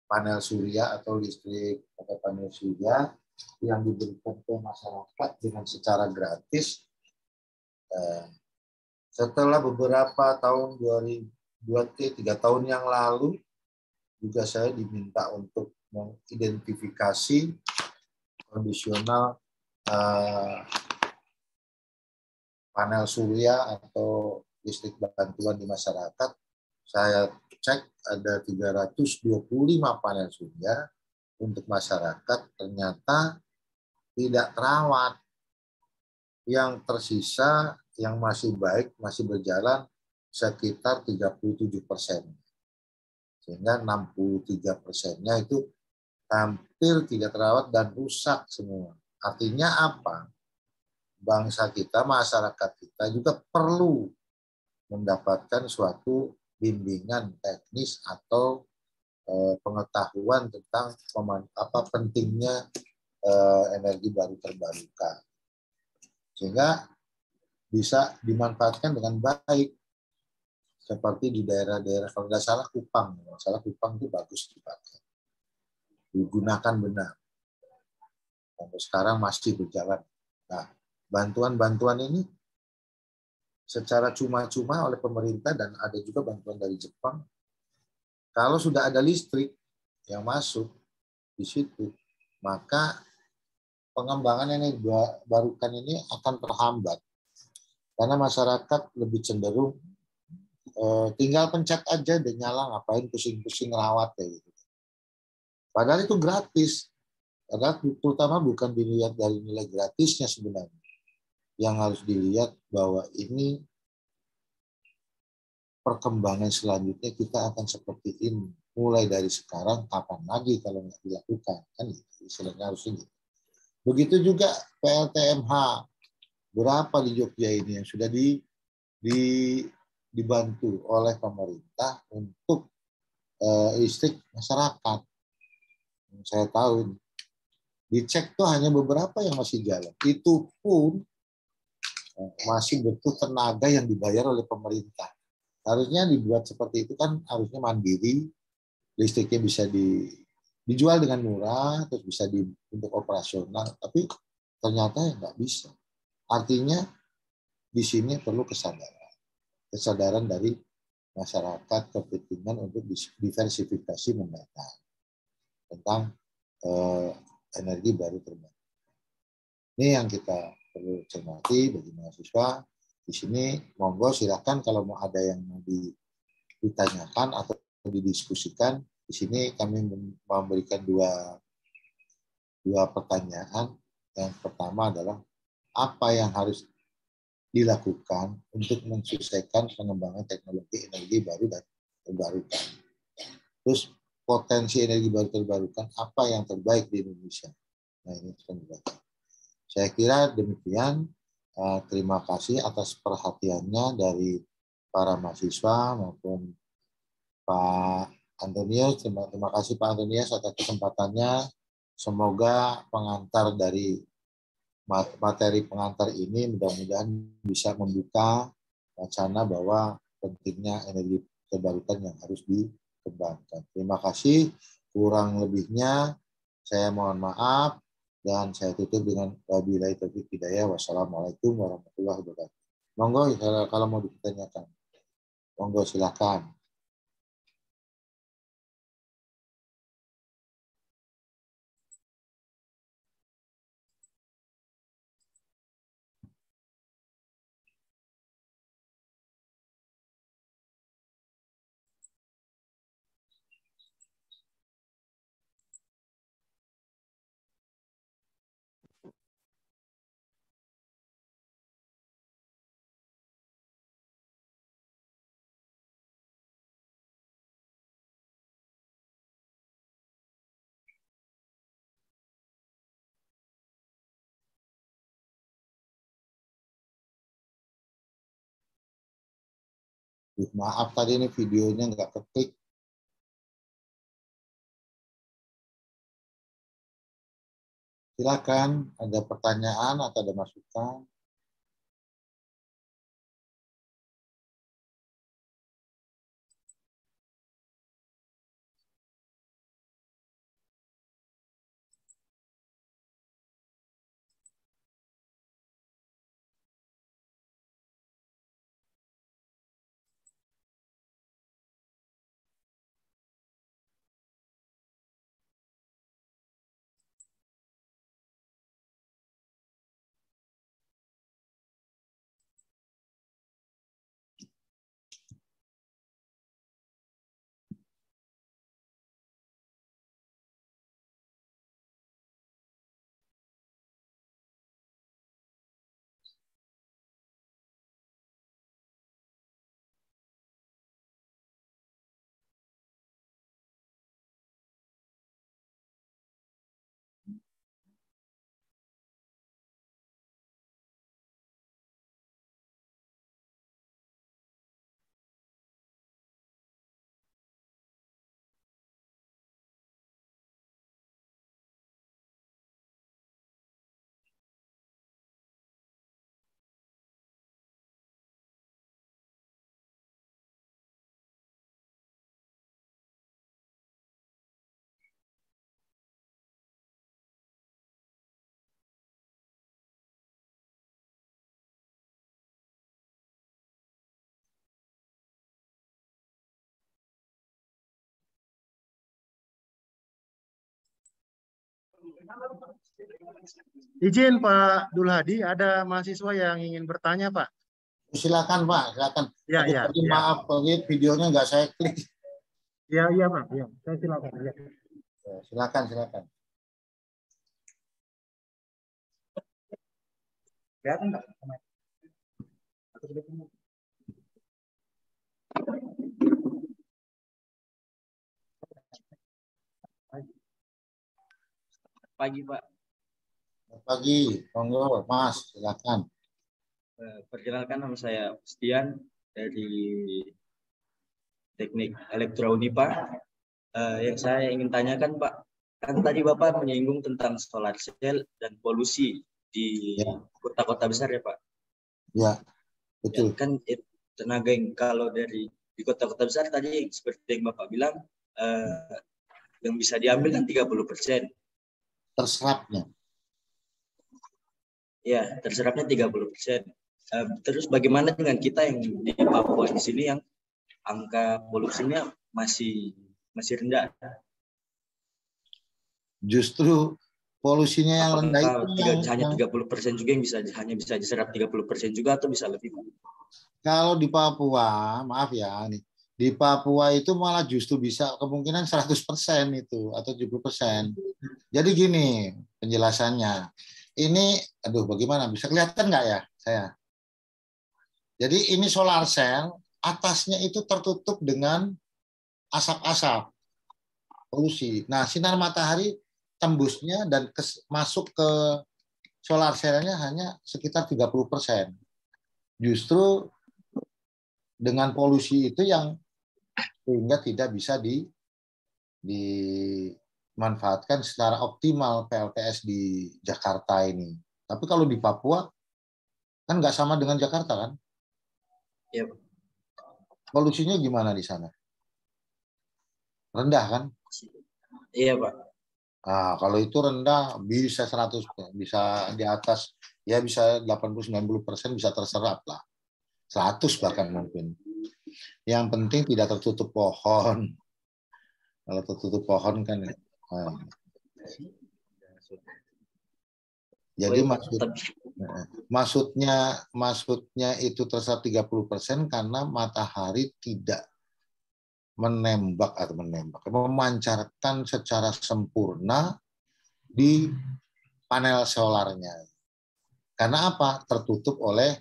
panel surya atau listrik pakai panel surya yang diberikan ke masyarakat dengan secara gratis. Eh, Setelah beberapa tahun 2-3 tahun yang lalu juga saya diminta untuk mengidentifikasi kondisional eh, panel surya atau listrik bantuan di masyarakat. Saya cek ada 325 panel surya untuk masyarakat, ternyata tidak terawat. Yang tersisa, yang masih baik, masih berjalan sekitar 37%. Sehingga 63%-nya itu hampir tidak terawat dan rusak semua. Artinya apa? Bangsa kita, masyarakat kita juga perlu mendapatkan suatu bimbingan teknis atau pengetahuan tentang apa pentingnya energi baru terbarukan, sehingga bisa dimanfaatkan dengan baik. Seperti di daerah-daerah, kalau nggak salah Kupang, itu bagus dipakai, digunakan benar. Sampai sekarang masih berjalan. Nah, bantuan-bantuan ini secara cuma-cuma oleh pemerintah dan ada juga bantuan dari Jepang. Kalau sudah ada listrik yang masuk di situ, maka pengembangan energi barukan ini akan terhambat. Karena masyarakat lebih cenderung tinggal pencet aja dan nyala, ngapain pusing-pusing rawat ya gitu. Padahal itu gratis. Padahal terutama bukan dilihat dari nilai gratisnya sebenarnya. Yang harus dilihat bahwa ini perkembangan selanjutnya kita akan seperti ini. Mulai dari sekarang, kapan lagi kalau nggak dilakukan? Kan itu istilahnya harus ini. Begitu juga PLTMH. Berapa di Jogja ini yang sudah dibantu oleh pemerintah untuk listrik masyarakat. Saya tahu dicek tuh hanya beberapa yang masih jalan. Itu pun masih butuh tenaga yang dibayar oleh pemerintah. Harusnya dibuat seperti itu kan, harusnya mandiri, listriknya bisa dijual dengan murah, terus bisa untuk operasional. Tapi ternyata ya nggak bisa. Artinya di sini perlu kesadaran dari masyarakat, kepentingan untuk diversifikasi mendatang tentang energi baru terbarukan. Ini yang kita perlu cermati bagi mahasiswa. Di sini monggo silakan kalau mau ada yang mau ditanyakan atau didiskusikan. Di sini kami memberikan dua pertanyaan. Yang pertama adalah apa yang harus dilakukan untuk mensukseskan pengembangan teknologi energi baru dan terbarukan. Terus potensi energi baru terbarukan apa yang terbaik di Indonesia. Nah ini penjelasan. Saya kira demikian. Terima kasih atas perhatiannya dari para mahasiswa maupun Pak Antonius. Terima kasih Pak Antonius atas kesempatannya. Semoga pengantar dari materi pengantar ini mudah-mudahan bisa membuka wacana bahwa pentingnya energi terbarukan yang harus dikembangkan. Terima kasih. Kurang lebihnya saya mohon maaf dan saya tutup dengan wabillahi taufiq hidayah. Wassalamualaikum warahmatullahi wabarakatuh. Monggo kalau mau ditanyakan. Monggo silakan. Maaf tadi ini videonya nggak keklik. Silakan, ada pertanyaan atau ada masukan? Izin Pak Dul Hadi, ada mahasiswa yang ingin bertanya, Pak. Silakan Pak, silakan. Ya, Tapi ya, tadi ya. maaf, videonya nggak saya klik. Ya, iya Pak. Ya, saya silakan. Ya. Silakan, silakan. Kelihatan nggak? Pagi Pak. Selamat pagi, monggo Mas, silakan. Perkenalkan, nama saya Stian dari Teknik Elektro Unipa. Yang saya ingin tanyakan Pak, kan tadi Bapak menyinggung tentang solar cell dan polusi di kota-kota besar ya Pak. Ya, Ya, betul. kan tenaga yang kalau dari di kota-kota besar tadi seperti yang Bapak bilang yang bisa diambil kan 30%. Terserapnya. Ya, terserapnya 30%. Terus bagaimana dengan kita yang di Papua di sini yang angka polusinya masih rendah? Justru polusinya yang rendah itu hanya 30% juga yang hanya bisa diserap 30% juga atau bisa lebih? Kalau di Papua, maaf ya, nih, di Papua itu malah justru bisa kemungkinan 100% itu atau 70%. Jadi gini penjelasannya. Ini, aduh bagaimana, bisa kelihatan nggak ya saya? Jadi ini solar cell, atasnya itu tertutup dengan asap-asap polusi. Nah, sinar matahari tembusnya dan masuk ke solar cell-nya hanya sekitar 30%. Justru dengan polusi itu yang sehingga tidak bisa dimanfaatkan secara optimal PLTS di Jakarta ini. Tapi kalau di Papua kan nggak sama dengan Jakarta kan? Iya, Pak. Polusinya gimana di sana? Rendah kan? Iya, Pak. Nah, kalau itu rendah bisa 100, bisa di atas, ya bisa 80-90% bisa terserap lah. 100 bahkan mungkin. Yang penting tidak tertutup pohon. Kalau tertutup pohon kan, jadi maksudnya itu terserap 30% karena matahari tidak memancarkan secara sempurna di panel solarnya. Karena apa? Tertutup oleh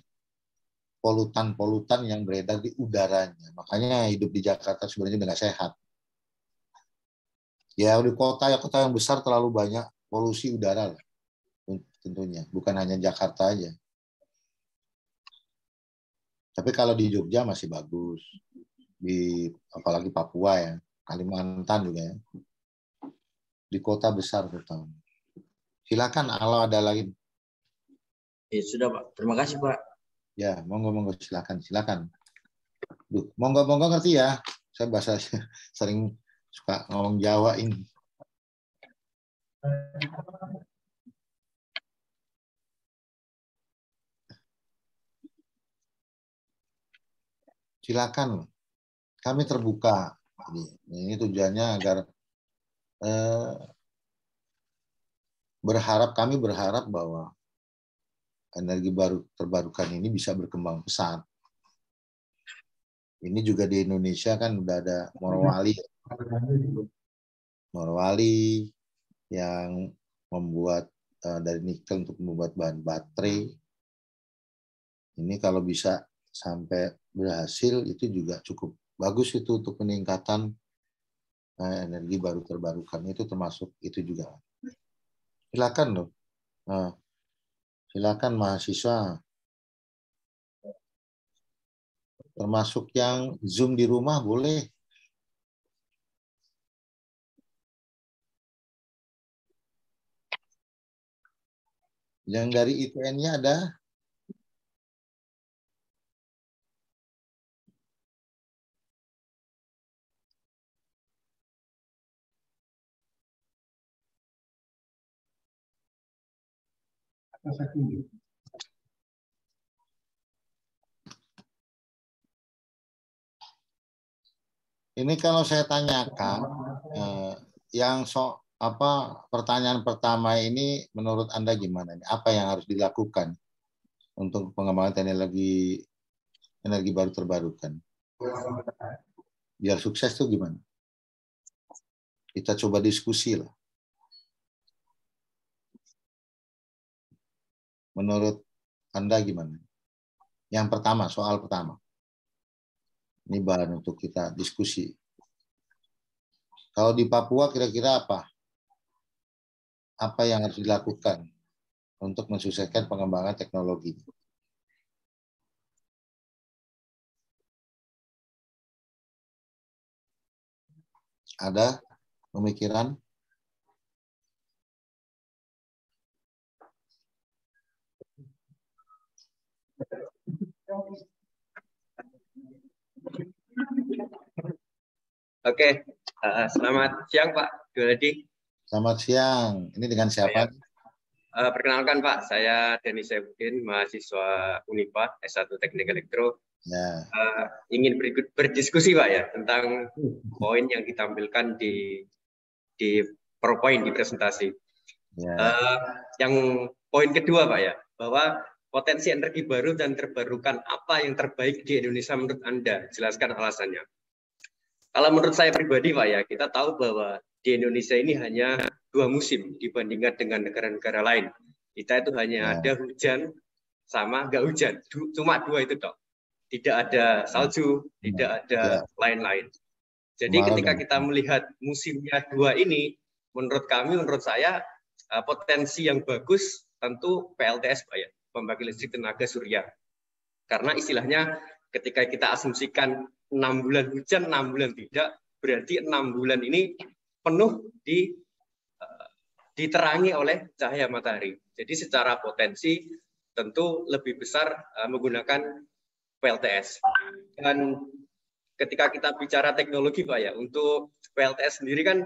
polutan-polutan yang beredar di udaranya. Makanya hidup di Jakarta sebenarnya nggak sehat. Ya di kota yang besar terlalu banyak polusi udara lah, tentunya. Bukan hanya Jakarta aja. Tapi kalau di Jogja masih bagus. Apalagi Papua ya, Kalimantan juga ya. Di kota besar terutama. Silakan kalau ada lagi. Ya, sudah Pak. Terima kasih Pak. Ya, monggo silakan. Duh, monggo ngerti ya. Saya bahasa sering suka ngomong Jawa ini. Silakan. Kami terbuka. Ini tujuannya agar kami berharap bahwa energi baru terbarukan ini bisa berkembang pesat. Ini juga di Indonesia kan udah ada Morowali yang membuat dari nikel untuk membuat bahan baterai. Ini kalau bisa sampai berhasil itu juga cukup bagus itu untuk peningkatan energi baru terbarukan, itu termasuk itu juga. Silakan loh. Silakan mahasiswa. Termasuk yang Zoom di rumah boleh. Yang dari ITN-nya ada? Ini kalau saya tanyakan, yang pertanyaan pertama ini menurut Anda gimana? Apa yang harus dilakukan untuk pengembangan energi baru terbarukan? Biar sukses tuh gimana? Kita coba diskusi lah. Menurut Anda gimana? Yang pertama, soal pertama. Ini bahan untuk kita diskusi. Kalau di Papua kira-kira apa? Apa yang harus dilakukan untuk mensukseskan pengembangan teknologi? Ada pemikiran? Oke, selamat siang Pak Dulhadi. Selamat siang. Ini dengan siapa? Perkenalkan Pak, saya Denny Saifuddin, mahasiswa Unipa S1 Teknik Elektro. Ya. Ingin berdiskusi Pak ya tentang poin yang ditampilkan di PowerPoint di presentasi. Ya. Yang poin kedua Pak ya, bahwa potensi energi baru dan terbarukan apa yang terbaik di Indonesia menurut Anda? Jelaskan alasannya. Kalau menurut saya pribadi Pak ya, kita tahu bahwa di Indonesia ini hanya 2 musim dibandingkan dengan negara-negara lain. Kita itu hanya ada hujan sama nggak hujan, cuma 2 itu toh. Tidak ada salju, tidak ada lain-lain. Jadi ketika kita melihat musimnya 2 ini, menurut saya potensi yang bagus tentu PLTS Pak ya, pembangkit listrik tenaga surya. Karena istilahnya ketika kita asumsikan 6 bulan hujan, 6 bulan tidak, berarti 6 bulan ini penuh diterangi oleh cahaya matahari. Jadi secara potensi tentu lebih besar menggunakan PLTS. Dan ketika kita bicara teknologi Pak ya, untuk PLTS sendiri kan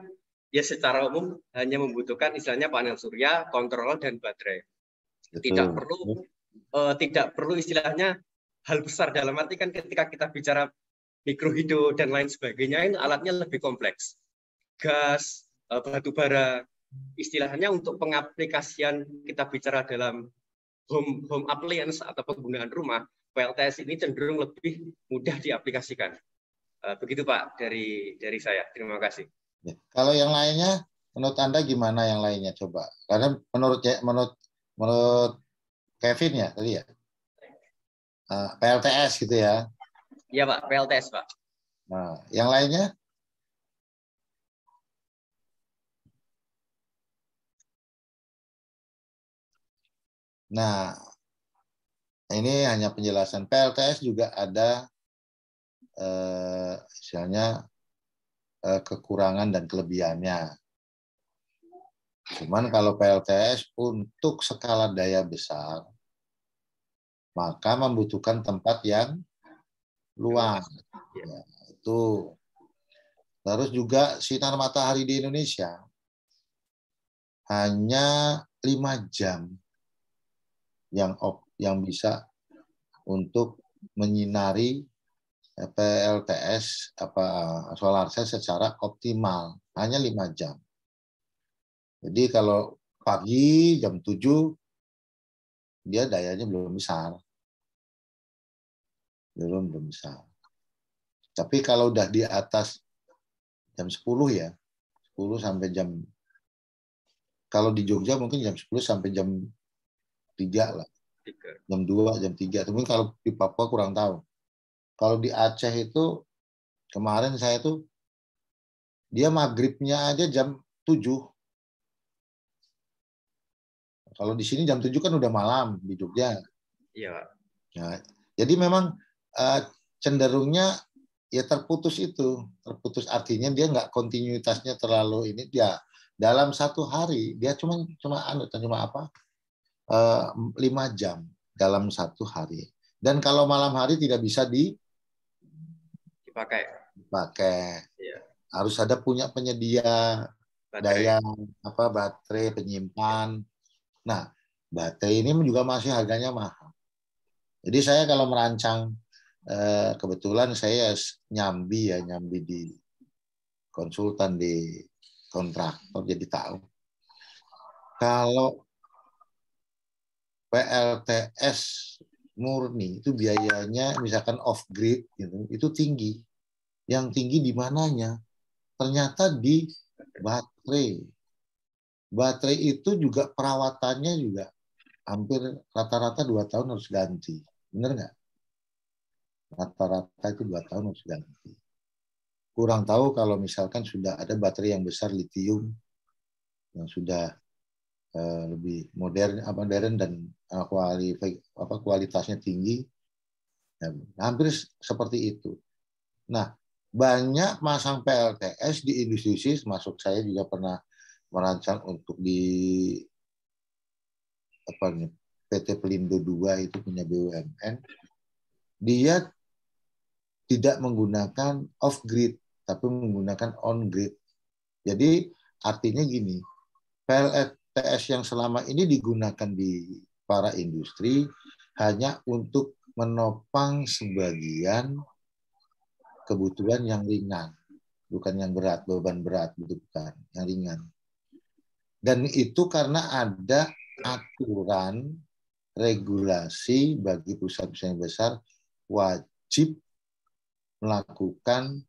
ya secara umum hanya membutuhkan istilahnya panel surya, kontrol dan baterai. Tidak perlu istilahnya hal besar, dalam arti kan ketika kita bicara mikrohidro dan lain sebagainya, ini alatnya lebih kompleks. Gas, batu bara, istilahnya untuk pengaplikasian kita bicara dalam home appliance atau penggunaan rumah, PLTS ini cenderung lebih mudah diaplikasikan. Begitu Pak dari saya. Terima kasih. Kalau yang lainnya, menurut Anda gimana yang lainnya coba? Karena menurut Kevin ya tadi ya, PLTS gitu ya. Iya Pak, PLTS Pak. Nah, yang lainnya? Nah, ini hanya penjelasan. PLTS juga ada misalnya kekurangan dan kelebihannya. Cuman kalau PLTS untuk skala daya besar, maka membutuhkan tempat yang luas. Ya, itu. Terus juga sinar matahari di Indonesia hanya 5 jam yang bisa untuk menyinari PLTS solar cell secara optimal, hanya 5 jam. Jadi kalau pagi jam 7 dia dayanya belum besar. Belum besar. Tapi kalau udah di atas jam 10 ya, 10 sampai jam, kalau di Jogja mungkin jam 10 sampai jam 3 lah. Jam 2, jam 3. Tapi kalau di Papua kurang tahu. Kalau di Aceh itu, kemarin saya tuh, dia maghribnya aja jam 7. Kalau di sini jam 7 kan udah malam di Jogja. Iya. Nah, jadi memang cenderungnya ya terputus itu. Terputus artinya dia nggak kontinuitasnya terlalu ini. Dia dalam satu hari, dia cuma 5 jam dalam satu hari. Dan kalau malam hari tidak bisa dipakai. Ya. Harus ada punya penyedia daya baterai penyimpan. Nah, baterai ini juga masih harganya mahal. Jadi saya kalau merancang, kebetulan saya nyambi di konsultan di kontraktor, jadi tahu. Kalau PLTS murni itu biayanya misalkan off grid gitu, itu tinggi. Yang tinggi di mananya? Ternyata di baterai. Baterai itu juga perawatannya juga hampir rata-rata 2 tahun harus ganti. Benar nggak? Rata-rata itu 2 tahun harus ganti. Kurang tahu kalau misalkan sudah ada baterai yang besar litium yang sudah lebih modern dan kualitasnya tinggi, ya, hampir seperti itu. Nah, banyak masang PLTS di industri, masuk saya juga pernah merancang untuk di PT Pelindo 2 itu punya BUMN. Dia tidak menggunakan off grid, tapi menggunakan on grid. Jadi artinya gini, PLTS yang selama ini digunakan di para industri hanya untuk menopang sebagian kebutuhan yang ringan, bukan yang berat, beban berat, bukan yang ringan. Dan itu karena ada aturan regulasi bagi perusahaan-perusahaan yang besar wajib melakukan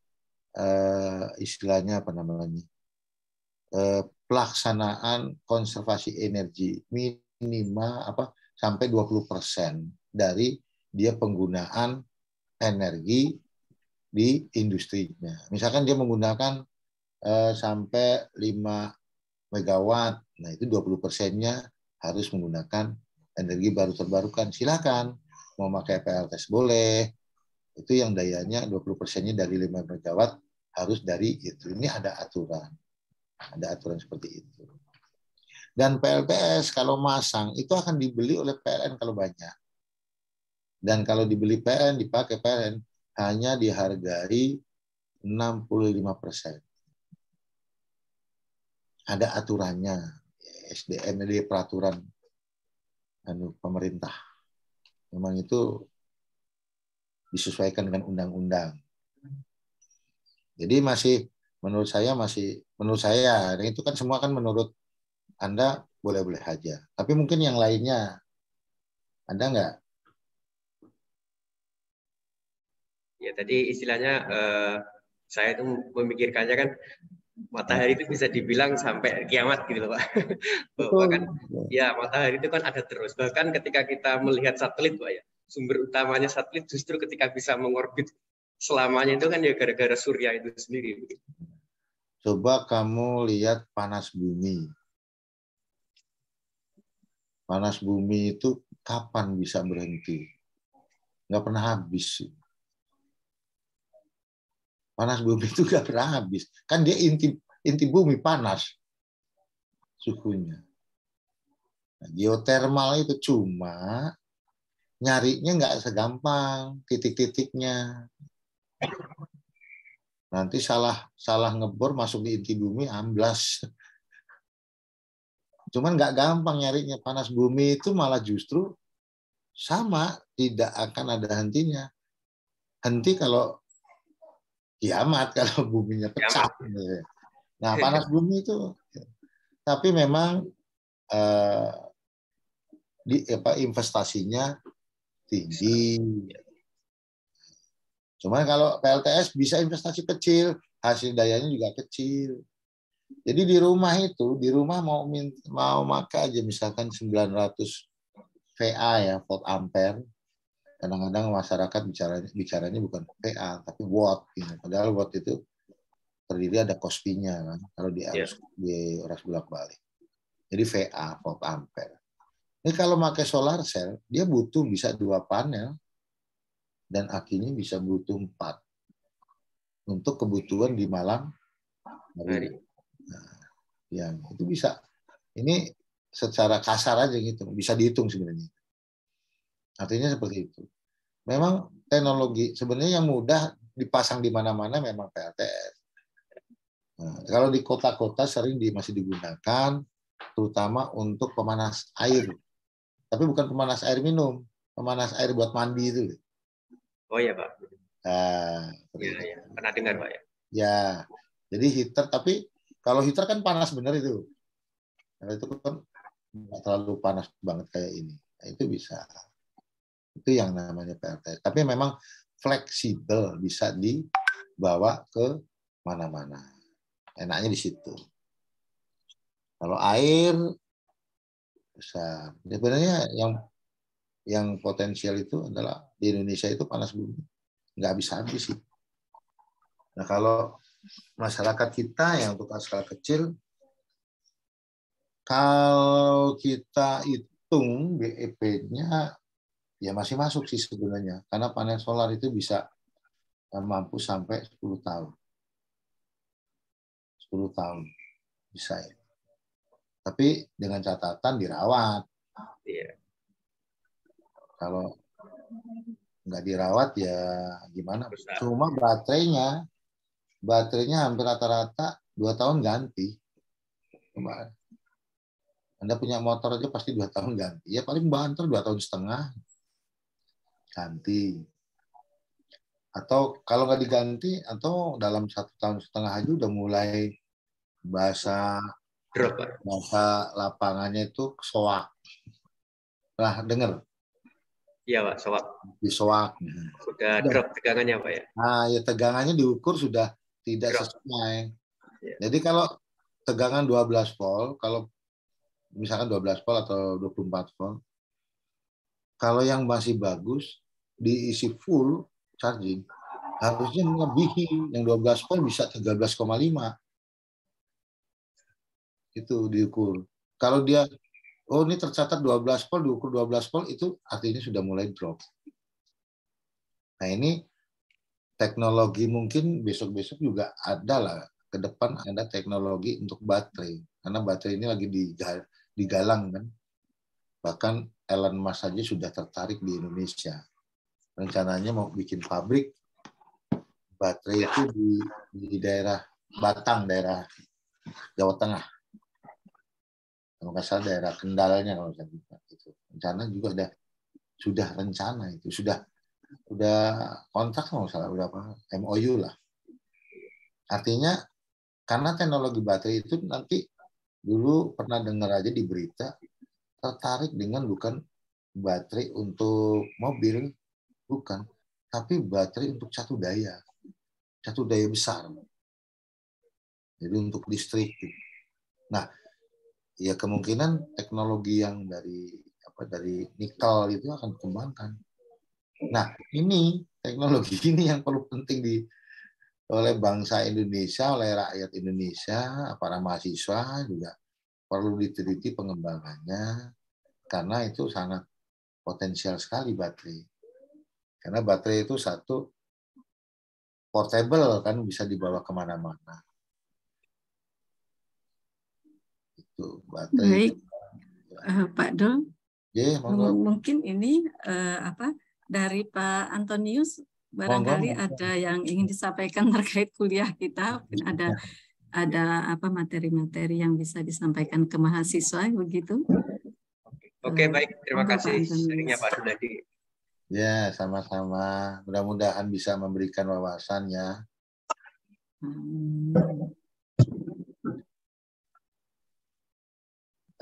istilahnya pelaksanaan konservasi energi minimal sampai 20% dari dia penggunaan energi di industrinya. Misalkan dia menggunakan sampai 5 megawatt, nah itu 20%-nya harus menggunakan energi baru terbarukan. Silakan, mau pakai PLTS boleh, itu yang dayanya 20%-nya dari 5 megawatt harus dari itu. Ini ada aturan seperti itu. Dan PLTS kalau masang itu akan dibeli oleh PLN kalau banyak. Dan kalau dibeli PLN, dipakai PLN, hanya dihargai 65%. Ada aturannya, SDM ini peraturan pemerintah. Memang itu disesuaikan dengan undang-undang. Jadi menurut saya, dan itu kan semua kan menurut Anda boleh-boleh aja. Tapi mungkin yang lainnya, ada nggak? Ya tadi istilahnya saya itu memikirkannya kan matahari itu bisa dibilang sampai kiamat gitu loh Pak. Bahwa kan ya matahari itu kan ada terus. Bahkan ketika kita melihat satelit Pak ya, sumber utamanya satelit justru ketika bisa mengorbit selamanya itu kan ya gara-gara surya itu sendiri. Coba kamu lihat panas bumi. Panas bumi itu kapan bisa berhenti? Nggak pernah habis. Panas bumi itu nggak pernah habis. Kan dia inti bumi panas. suhunya. Nah, geotermal itu cuma nyarinya nggak segampang titik-titiknya. Nanti salah ngebor masuk di inti bumi amblas. Cuman nggak gampang nyarinya. Panas bumi itu malah justru sama, tidak akan ada hentinya. Henti kalau kiamat, kalau buminya pecah. Nah, panas bumi itu, tapi memang investasinya tinggi. Cuman kalau PLTS bisa investasi kecil, hasil dayanya juga kecil. Jadi di rumah mau pakai aja misalkan 900 VA ya, volt ampere. Kadang-kadang masyarakat bicaranya bukan VA tapi watt. Padahal watt itu terdiri ada kospinya kan, kalau di arus bolak-balik. Jadi VA, volt ampere. Ini kalau pakai solar cell, dia butuh bisa 2 panel dan akinya bisa butuh 4 untuk kebutuhan di malam hari. Nah, yang itu bisa. Ini secara kasar aja gitu, bisa dihitung sebenarnya. Artinya seperti itu. Memang teknologi sebenarnya yang mudah dipasang di mana-mana memang PLTS. Nah, kalau di kota-kota sering masih digunakan, terutama untuk pemanas air. Tapi bukan pemanas air minum, pemanas air buat mandi itu. Oh ya Pak. Nah, ya. Pernah dengar Pak ya. Ya, jadi heater. Tapi kalau heater kan panas bener itu. Nah, itu kan nggak terlalu panas banget kayak ini. Nah, itu bisa. Itu yang namanya PLTS. Tapi memang fleksibel, bisa dibawa ke mana-mana. Enaknya di situ. Kalau air besar. Sebenarnya yang potensial itu adalah di Indonesia itu panas bumi. Nggak habis-habis sih. Nah, kalau masyarakat kita yang untuk skala kecil, kalau kita hitung BEP-nya ya masih masuk sih sebenarnya. Karena panel solar itu bisa mampu sampai 10 tahun. 10 tahun bisa ya. Tapi dengan catatan dirawat. Iya. Kalau nggak dirawat ya gimana? Besar. Cuma baterainya hampir rata-rata 2 tahun ganti. Coba Anda punya motor aja pasti 2 tahun ganti. Ya paling banter 2 tahun setengah ganti. Atau kalau nggak diganti atau dalam 1 tahun setengah aja udah mulai bahasa lapangannya itu soak. Nah, dengar? Iya Pak, soak. Di soak. Sudah drop tegangannya Pak ya? Nah, ya tegangannya diukur sudah tidak sesuai. Ya. Jadi kalau tegangan 12 volt, kalau misalkan 12 volt atau 24 volt, kalau yang masih bagus diisi full charging, harusnya melebihi yang 12 volt bisa 13,5. Itu diukur. Kalau dia ini tercatat 12 volt, diukur 12 volt, itu artinya sudah mulai drop. Nah, ini teknologi mungkin besok-besok juga ada lah. Ke depan ada teknologi untuk baterai. Karena baterai ini lagi digalang kan. Bahkan Elon Musk saja sudah tertarik di Indonesia. Rencananya mau bikin pabrik baterai itu di daerah Batang, daerah Jawa Tengah. Kalau nggak salah daerah Kendalnya kalau saya lupa itu. Rencana juga sudah rencana itu, sudah kontrak kalau salah, udah apa MOU lah. Artinya karena teknologi baterai itu nanti dulu pernah dengar aja di berita tertarik dengan bukan baterai untuk mobil, bukan, tapi baterai untuk catu daya besar. Jadi untuk listrik. Nah, ya kemungkinan teknologi yang dari nikel itu akan dikembangkan. Nah, ini teknologi ini yang perlu penting oleh bangsa Indonesia, oleh rakyat Indonesia, para mahasiswa juga perlu diteliti pengembangannya karena itu sangat potensial sekali baterai. Karena baterai itu satu portable kan, bisa dibawa kemana-mana. Tuh, baterai. Baik, Pak Dul. Yeah, mungkin ini dari Pak Antonius barangkali ada yang ingin disampaikan terkait kuliah kita, mungkin ada apa materi-materi yang bisa disampaikan ke mahasiswa begitu. Oke, baik, terima kasih sharingnya Pak Dulhadi. Ya, sama-sama. Mudah-mudahan bisa memberikan wawasan ya.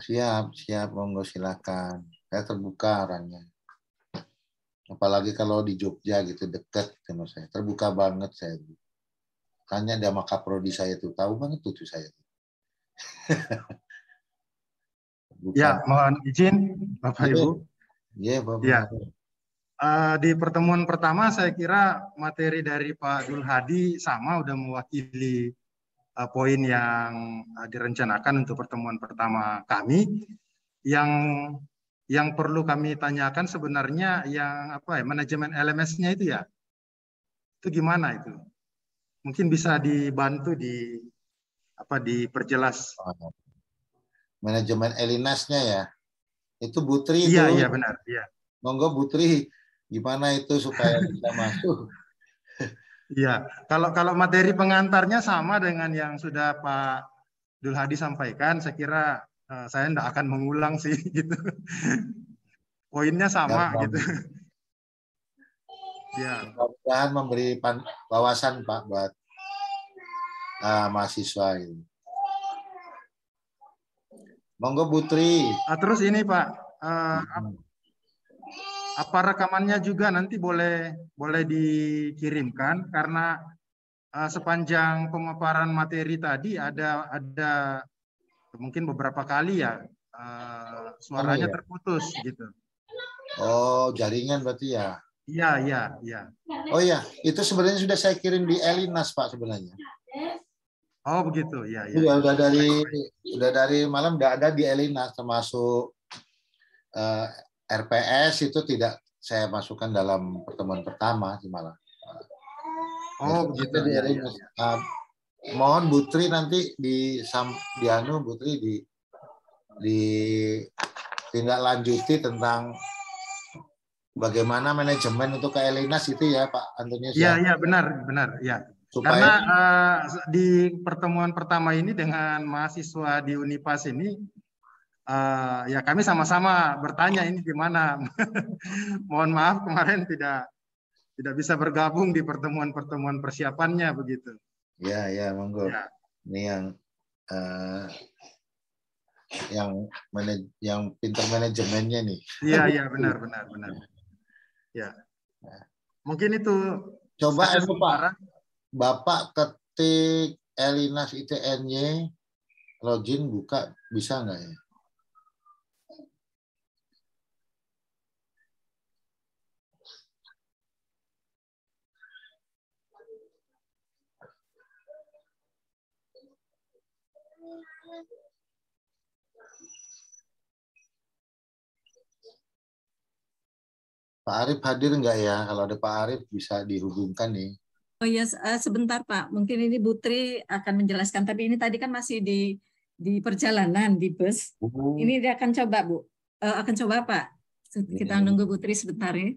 Siap, monggo silakan. Saya terbuka orangnya. Apalagi kalau di Jogja gitu dekat sama saya, terbuka banget saya. Tanya dia sama kaprodi saya tuh, tahu banget tuh saya. Ya, mohon izin Bapak Ibu. Iya, Bapak. Ya. Di pertemuan pertama saya kira materi dari Pak Dulhadi sama udah mewakili poin yang direncanakan untuk pertemuan pertama kami. Yang perlu kami tanyakan sebenarnya yang manajemen LMS-nya itu ya. Itu gimana itu? Mungkin bisa dibantu diperjelas. Manajemen Elinasnya ya. Itu Butri itu. Iya, benar, iya. Monggo Butri, gimana itu supaya bisa masuk? Iya, kalau materi pengantarnya sama dengan yang sudah Pak Dulhadi sampaikan, saya kira saya tidak akan mengulang sih gitu. Poinnya sama gitu. Ya. Mudah-mudahan memberi wawasan Pak buat mahasiswa ini. Monggo Putri. Terus ini Pak, apa rekamannya juga nanti boleh dikirimkan karena sepanjang pemaparan materi tadi ada mungkin beberapa kali ya suaranya terputus gitu. Oh, jaringan berarti ya? Iya. Oh iya, itu sebenarnya sudah saya kirim di Elinas Pak sebenarnya. Oh begitu, ya. Udah dari malam udah ada di Elinas, termasuk RPS itu tidak saya masukkan dalam pertemuan pertama sih malah. Oh begitu. Ya. Mohon Butri nanti Butri di tindak lanjuti tentang bagaimana manajemen untuk ke Elinas itu ya Pak Antonius ya. Iya benar ya. Karena di pertemuan pertama ini dengan mahasiswa di Unipas ini ya kami sama-sama bertanya ini gimana. Mohon maaf kemarin tidak bisa bergabung di pertemuan persiapannya begitu. Ya, monggo. Ya. Ini yang pintar manajemennya nih. Iya, benar. Ya. Mungkin itu. Coba Pak. Bapak ketik Elinas ITN-nya, login buka, bisa nggak ya? Pak Arief hadir nggak ya? Kalau ada Pak Arief bisa dihubungkan nih. Oh ya, sebentar Pak. Mungkin ini Putri akan menjelaskan. Tapi ini tadi kan masih di perjalanan di bus. Ini dia akan coba Bu. Akan coba Pak. Kita nunggu Putri sebentar ya.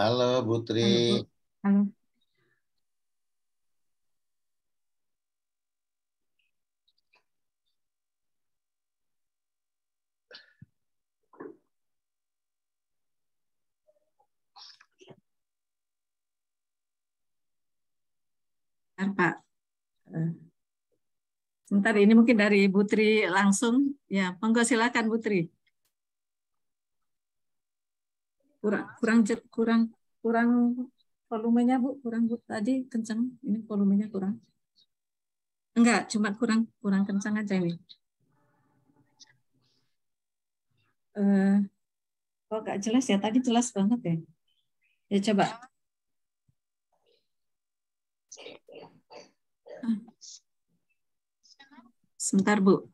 Halo Putri. Halo. Pak. Sebentar, ini mungkin dari Bu Tri langsung. Ya, monggo silakan Bu Tri. Kurang volumenya Bu, kurang Bu. Tadi kencang, ini volumenya kurang. Enggak, cuma kurang kencang aja ini. Kok nggak jelas ya? Tadi jelas banget ya. Ya coba. Sebentar Bu.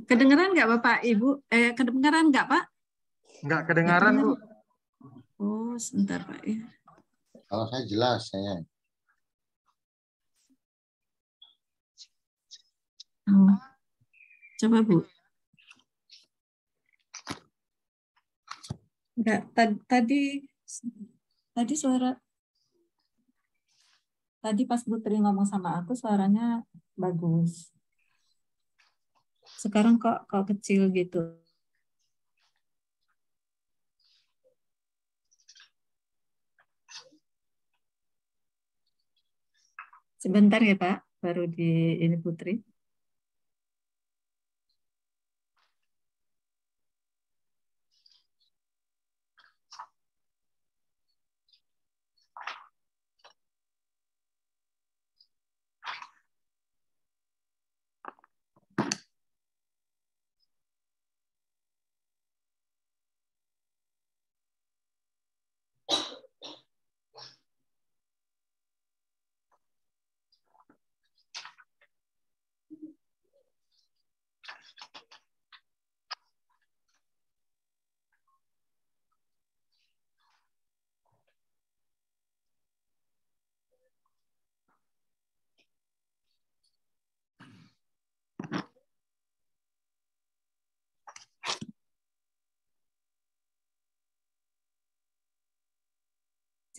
Kedengeran nggak Bapak Ibu? Kedengeran nggak Pak? Nggak kedengaran Bu. Oh sebentar Pak ya. Kalau saya jelas saya. Coba Bu. Enggak, tadi suara tadi pas Bu Tri ngomong sama aku suaranya bagus. Sekarang kok kecil gitu. Sebentar ya Pak, baru di ini Putri.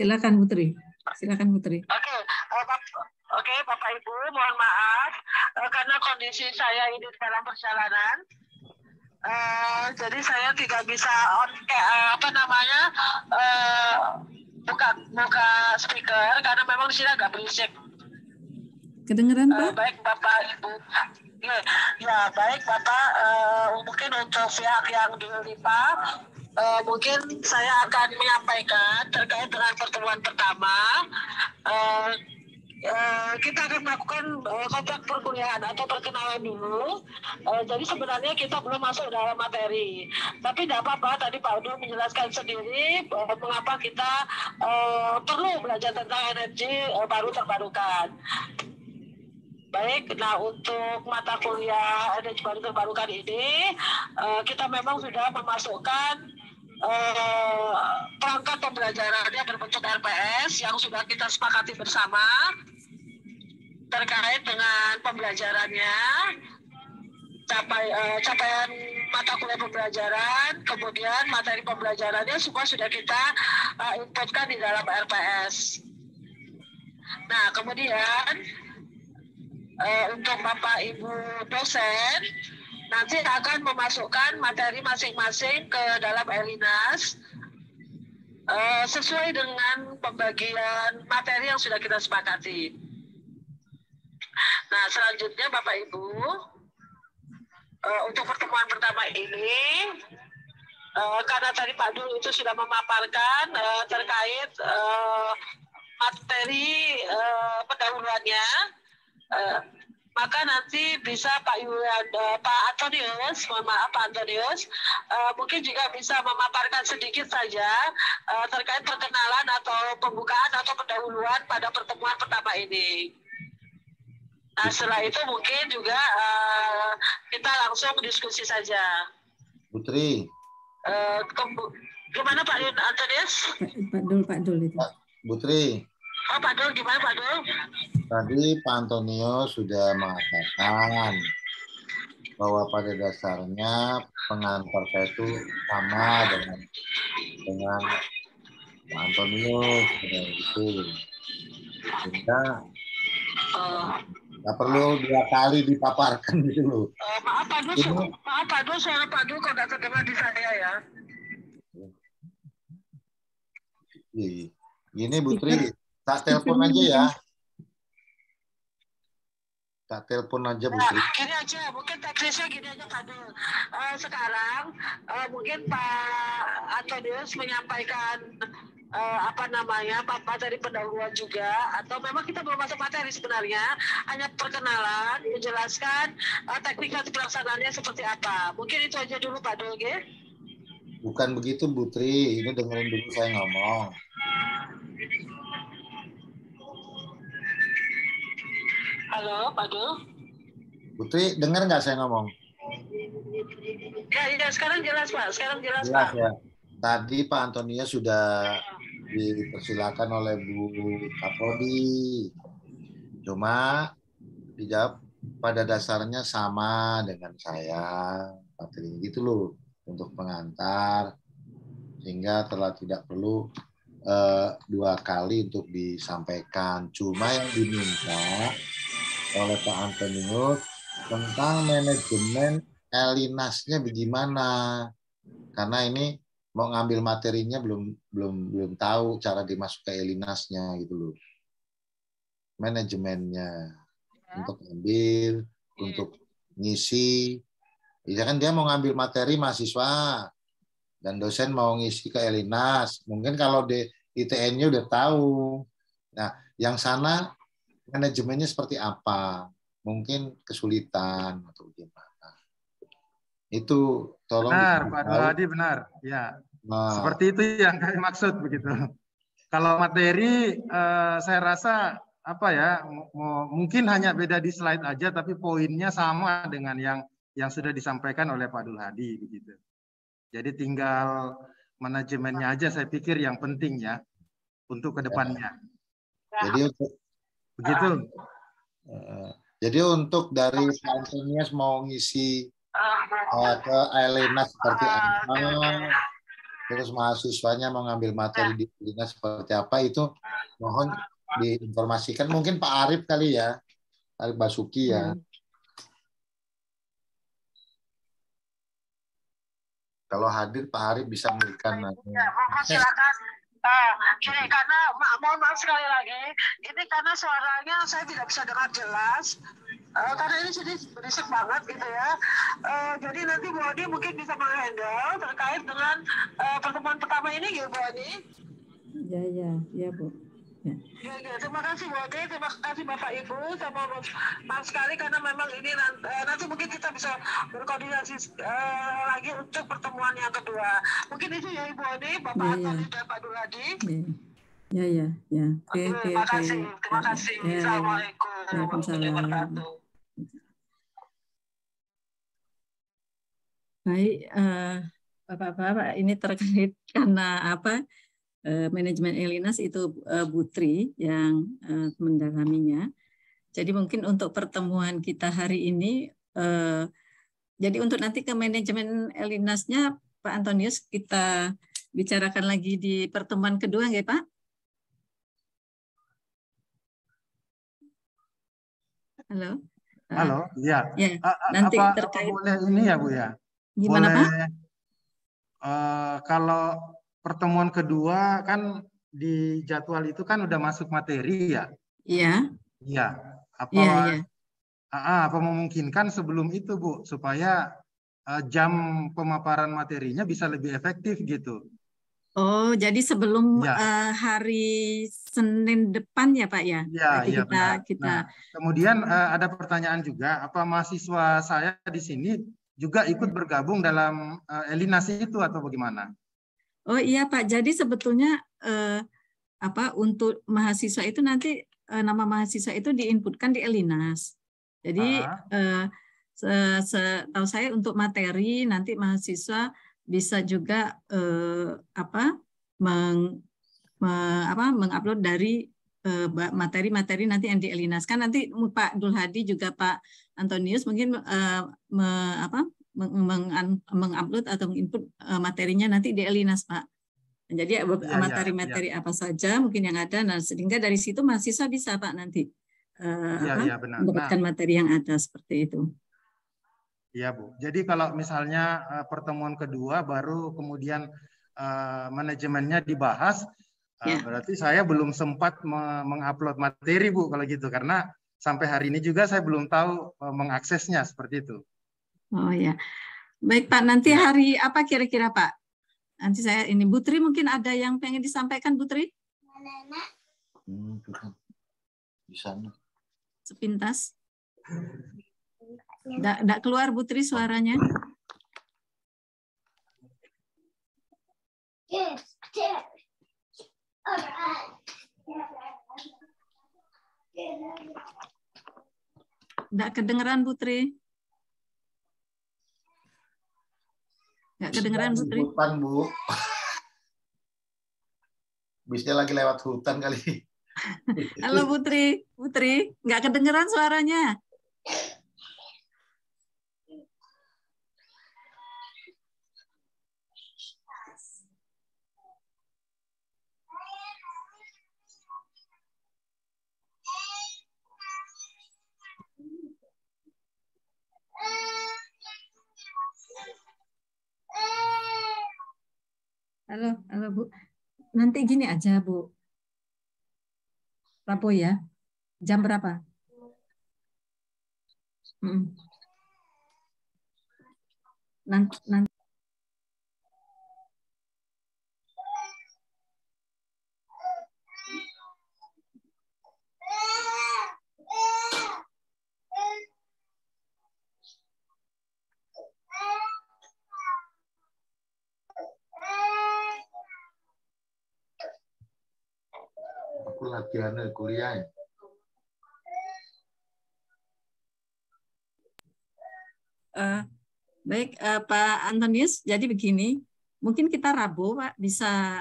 Silakan Putri. Silakan Putri. Oke, Bapak Ibu, mohon maaf karena kondisi saya ini dalam perjalanan. Jadi saya tidak bisa buka speaker karena memang di sini agak berisik. Kedengeran Pak? Baik Bapak Ibu. Ya baik Bapak. Mungkin untuk pihak yang di LIPA, mungkin saya akan menyampaikan terkait dengan pertemuan pertama. Kita akan melakukan kontrak perkuliahan atau perkenalan dulu. Jadi sebenarnya kita belum masuk dalam materi. Tapi tidak apa-apa, tadi Pak Udo menjelaskan sendiri mengapa kita perlu belajar tentang energi baru terbarukan. Baik, nah untuk mata kuliah energi baru terbarukan ini, kita memang sudah memasukkan perangkat pembelajarannya berbentuk RPS yang sudah kita sepakati bersama terkait dengan pembelajarannya, capaian mata kuliah pembelajaran, kemudian materi pembelajarannya semua sudah kita inputkan di dalam RPS. Nah, kemudian untuk Bapak Ibu dosen nanti akan memasukkan materi masing-masing ke dalam Elinas sesuai dengan pembagian materi yang sudah kita sepakati. Nah, selanjutnya Bapak Ibu, untuk pertemuan pertama ini, karena tadi Pak Dul itu sudah memaparkan terkait materi pendahuluannya, maka nanti bisa Pak Antonius, mohon maaf Pak Antonius, mungkin juga bisa memaparkan sedikit saja terkait perkenalan atau pembukaan atau pendahuluan pada pertemuan pertama ini. Nah, setelah itu mungkin juga kita langsung diskusi saja. Putri. Gimana Pak Antonius? Pak Dul itu. Putri. Oh, Pak Dul, gimana Pak Dul? Tadi Pak Antonius sudah mengatakan bahwa pada dasarnya pengantar saya itu sama dengan Pak Antonius itu. Sehingga nggak perlu 2 kali dipaparkan gitu loh. Maaf Pak Dul, suara Pak Dul kok nggak terdengar di saya ya. Gini Putri, tak telepon aja ya. Tak telepon aja Bu Nah, Tri. gini aja, mungkin teknisnya gini aja Fadil. Sekarang mungkin Pak Antonius menyampaikan materi pendahuluan juga, atau memang kita belum masuk materi sebenarnya, hanya perkenalan, menjelaskan teknik pelaksanaannya seperti apa. Mungkin itu aja dulu Pak Dul, ya? Bukan begitu Bu Tri, ini dengerin dulu saya ngomong. Halo Pak Dul. Putri, dengar nggak saya ngomong? Ya, sekarang jelas Pak. Sekarang jelas Jelas Pak. ya. Tadi Pak Antonia sudah dipersilakan oleh Bu Kapoldi. Cuma dijawab pada dasarnya sama dengan saya, Pak Tri, gitu loh, untuk pengantar, sehingga telah tidak perlu 2 kali untuk disampaikan. Cuma yang diminta oleh Pak Antonius tentang manajemen Elinasnya bagaimana, karena ini mau ngambil materinya belum tahu cara dimasuk ke Elinasnya gitu loh, manajemennya untuk ambil, untuk ngisi. Ya kan dia mau ngambil materi mahasiswa dan dosen mau ngisi ke Elinas, mungkin kalau di ITN-nya udah tahu. Nah, yang sana manajemennya seperti apa? Mungkin kesulitan atau gimana? Itu tolong. Benar, Pak Dul Hadi, benar. Ya, seperti itu yang saya maksud begitu. Kalau materi, saya rasa mungkin hanya beda di slide aja, tapi poinnya sama dengan yang sudah disampaikan oleh Pak Dul Hadi begitu. Jadi tinggal manajemennya aja saya pikir yang penting ya untuk kedepannya. Jadi begitu. Jadi untuk dari Pak Antonius mau ngisi ke Elena seperti apa, terus mahasiswanya mau ngambil materi di Elena seperti apa, itu mohon diinformasikan. Mungkin Pak Arif kali ya, Arif Basuki ya. Kalau hadir Pak Arif bisa memberikan. Silakan. Gini, karena mohon maaf sekali lagi, ini karena suaranya saya tidak bisa dengar jelas, karena ini sudah berisik banget gitu ya. Jadi nanti Bu Odi mungkin bisa menghandle terkait dengan pertemuan pertama ini, ya Bu Odi. Ya Bu. Ya. Terima kasih Bu Odi, terima kasih Bapak Ibu, sama maaf sekali karena memang ini nanti mungkin kita bisa berkoordinasi lagi untuk pertemuan yang kedua. Mungkin itu ya Ibu Odi, Bapak Antoni dan Pak Dul Hadi. Ya. Terima kasih. Assalamualaikum warahmatullahi wabarakatuh. Baik, Bapak-Bapak, ini terkait karena apa? Manajemen Elinas itu Bu Tri yang mendalaminya. Jadi mungkin untuk pertemuan kita hari ini, jadi untuk nanti ke manajemen Elinasnya Pak Antonius kita bicarakan lagi di pertemuan kedua, nggak Pak? Halo. Halo, ya. Nanti apa terkait boleh ini ya Bu ya? Gimana boleh, Pak? Kalau pertemuan kedua kan di jadwal itu kan udah masuk materi ya? Iya. Iya. Apa memungkinkan sebelum itu Bu supaya jam pemaparan materinya bisa lebih efektif gitu? Oh, jadi sebelum hari Senin depan ya Pak ya? Iya, benar. Nah, kemudian ada pertanyaan juga, apa mahasiswa saya di sini juga ikut bergabung dalam Elinas itu atau bagaimana? Oh iya Pak, jadi sebetulnya untuk mahasiswa itu nanti nama mahasiswa itu diinputkan di Elinas. Jadi setahu saya untuk materi nanti mahasiswa bisa juga mengupload dari materi-materi nanti yang di Elinas. Kan nanti Pak Dul Hadi juga Pak Antonius mungkin mengupload atau menginput materinya nanti di Elinas, Pak. Jadi materi-materi apa saja mungkin yang ada, nah sehingga dari situ mahasiswa bisa Pak nanti mendapatkan materi yang ada seperti itu. Iya Bu. Jadi kalau misalnya pertemuan kedua baru kemudian manajemennya dibahas, berarti saya belum sempat mengupload materi Bu kalau gitu, karena sampai hari ini juga saya belum tahu mengaksesnya seperti itu. Oh ya, baik Pak. Nanti hari apa kira-kira Pak? Nanti saya ini Butri mungkin ada yang pengen disampaikan Butri? Di sana. Sepintas. Nggak keluar Butri suaranya. Nggak kedengeran Putri. Nggak kedengeran Putri. Hutan, Bu. Bisnya lagi lewat hutan kali. Halo Putri. Putri, nggak kedengeran suaranya. Halo Bu. Nanti gini aja Bu. Rabu ya. Jam berapa? Nanti. Aku latihan kuliah. Baik Pak Antonius, jadi begini, mungkin kita Rabu Pak bisa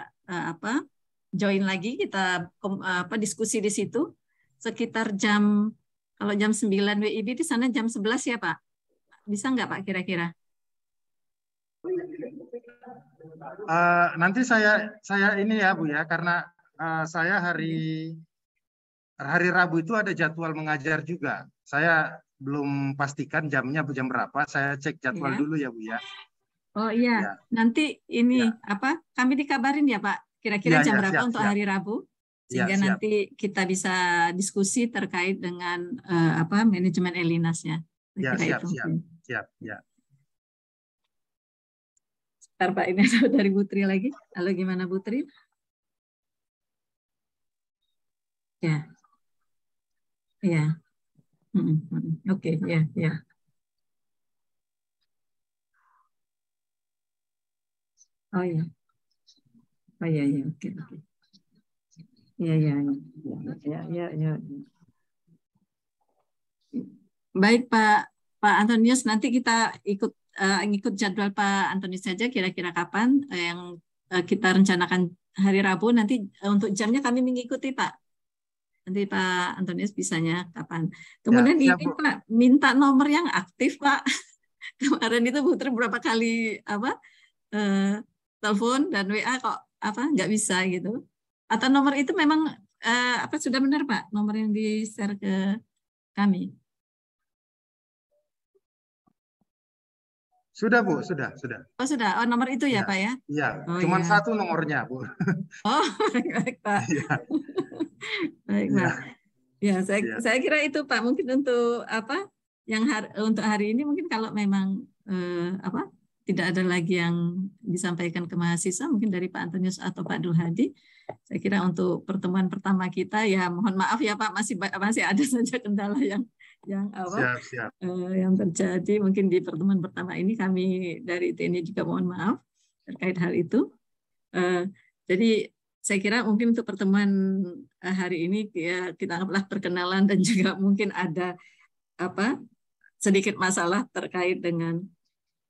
join lagi kita diskusi di situ sekitar jam, kalau jam 9 WIB di sana jam 11 ya Pak, bisa nggak Pak kira-kira? Nanti saya ini ya Bu ya, karena saya hari Rabu itu ada jadwal mengajar juga. Saya belum pastikan jamnya jam berapa. Saya cek jadwal dulu ya Bu ya. Oh iya, ya. Nanti ini kami dikabarin ya Pak. Kira-kira jam berapa untuk hari Rabu, sehingga nanti kita bisa diskusi terkait dengan manajemen Elinasnya. Ya, siap. Sebentar Pak, ini ada dari Putri lagi. Halo, gimana Putri? Ya. Oke, ya. Oh ya. Oke. Ya. Baik Pak Antonius, nanti kita ikut jadwal Pak Antonius saja kira-kira kapan yang kita rencanakan hari Rabu, nanti untuk jamnya kami mengikuti Pak. Nanti Pak Antonius bisanya kapan. Kemudian ini Pak minta nomor yang aktif Pak. Kemarin itu Putri berapa kali telepon dan WA kok nggak bisa gitu. Atau nomor itu memang sudah benar Pak, nomor yang di-share ke kami? Sudah Bu, sudah. Oh sudah, nomor itu ya Pak ya? Iya, cuma satu nomornya Bu. Oh baik Pak. Baik Pak. Ya, saya kira itu Pak, mungkin untuk untuk hari ini mungkin kalau memang tidak ada lagi yang disampaikan ke mahasiswa mungkin dari Pak Antonius atau Pak Dul Hadi. Saya kira untuk pertemuan pertama kita ya mohon maaf ya Pak, masih ada saja kendala yang terjadi mungkin di pertemuan pertama ini. Kami dari TNI juga mohon maaf terkait hal itu. Jadi saya kira mungkin untuk pertemuan hari ini ya kita anggaplah perkenalan dan juga mungkin ada sedikit masalah terkait dengan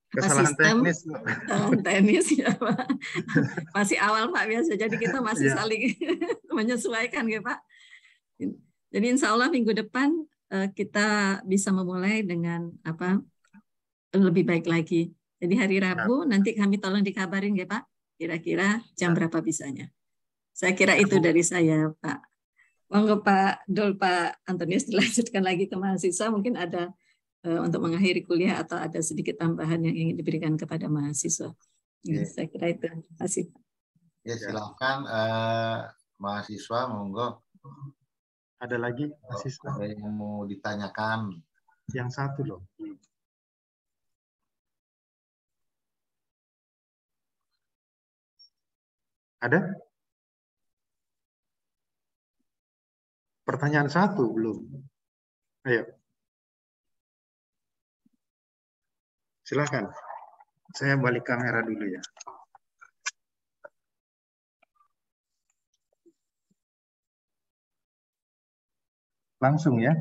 kesalahan sistem teknis ya Pak. Masih awal Pak biasa, jadi kita masih saling menyesuaikan ya Pak. Jadi insya Allah minggu depan kita bisa memulai dengan lebih baik lagi. Jadi hari Rabu nanti kami tolong dikabarin ya Pak, kira-kira jam berapa bisanya. Saya kira itu dari saya Pak. Monggo Pak Dul, Pak Antonius dilanjutkan lagi ke mahasiswa, mungkin ada untuk mengakhiri kuliah atau ada sedikit tambahan yang ingin diberikan kepada mahasiswa. Saya kira itu. Terima kasih. Ya silakan mahasiswa monggo. Ada lagi mahasiswa? Ada yang mau ditanyakan? Yang satu loh. Ada? Pertanyaan satu belum? Ayo. Silakan. Saya balik kamera dulu ya. Langsung ya.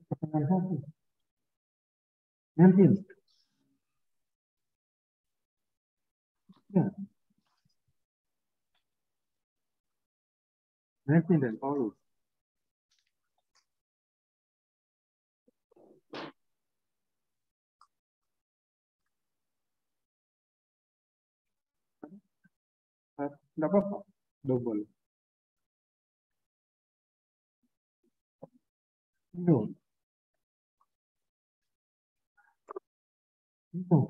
Pertanyaan satu. Nanti. Ya. Nanti dan Paulus. Tidak apa-apa. Double. No. No.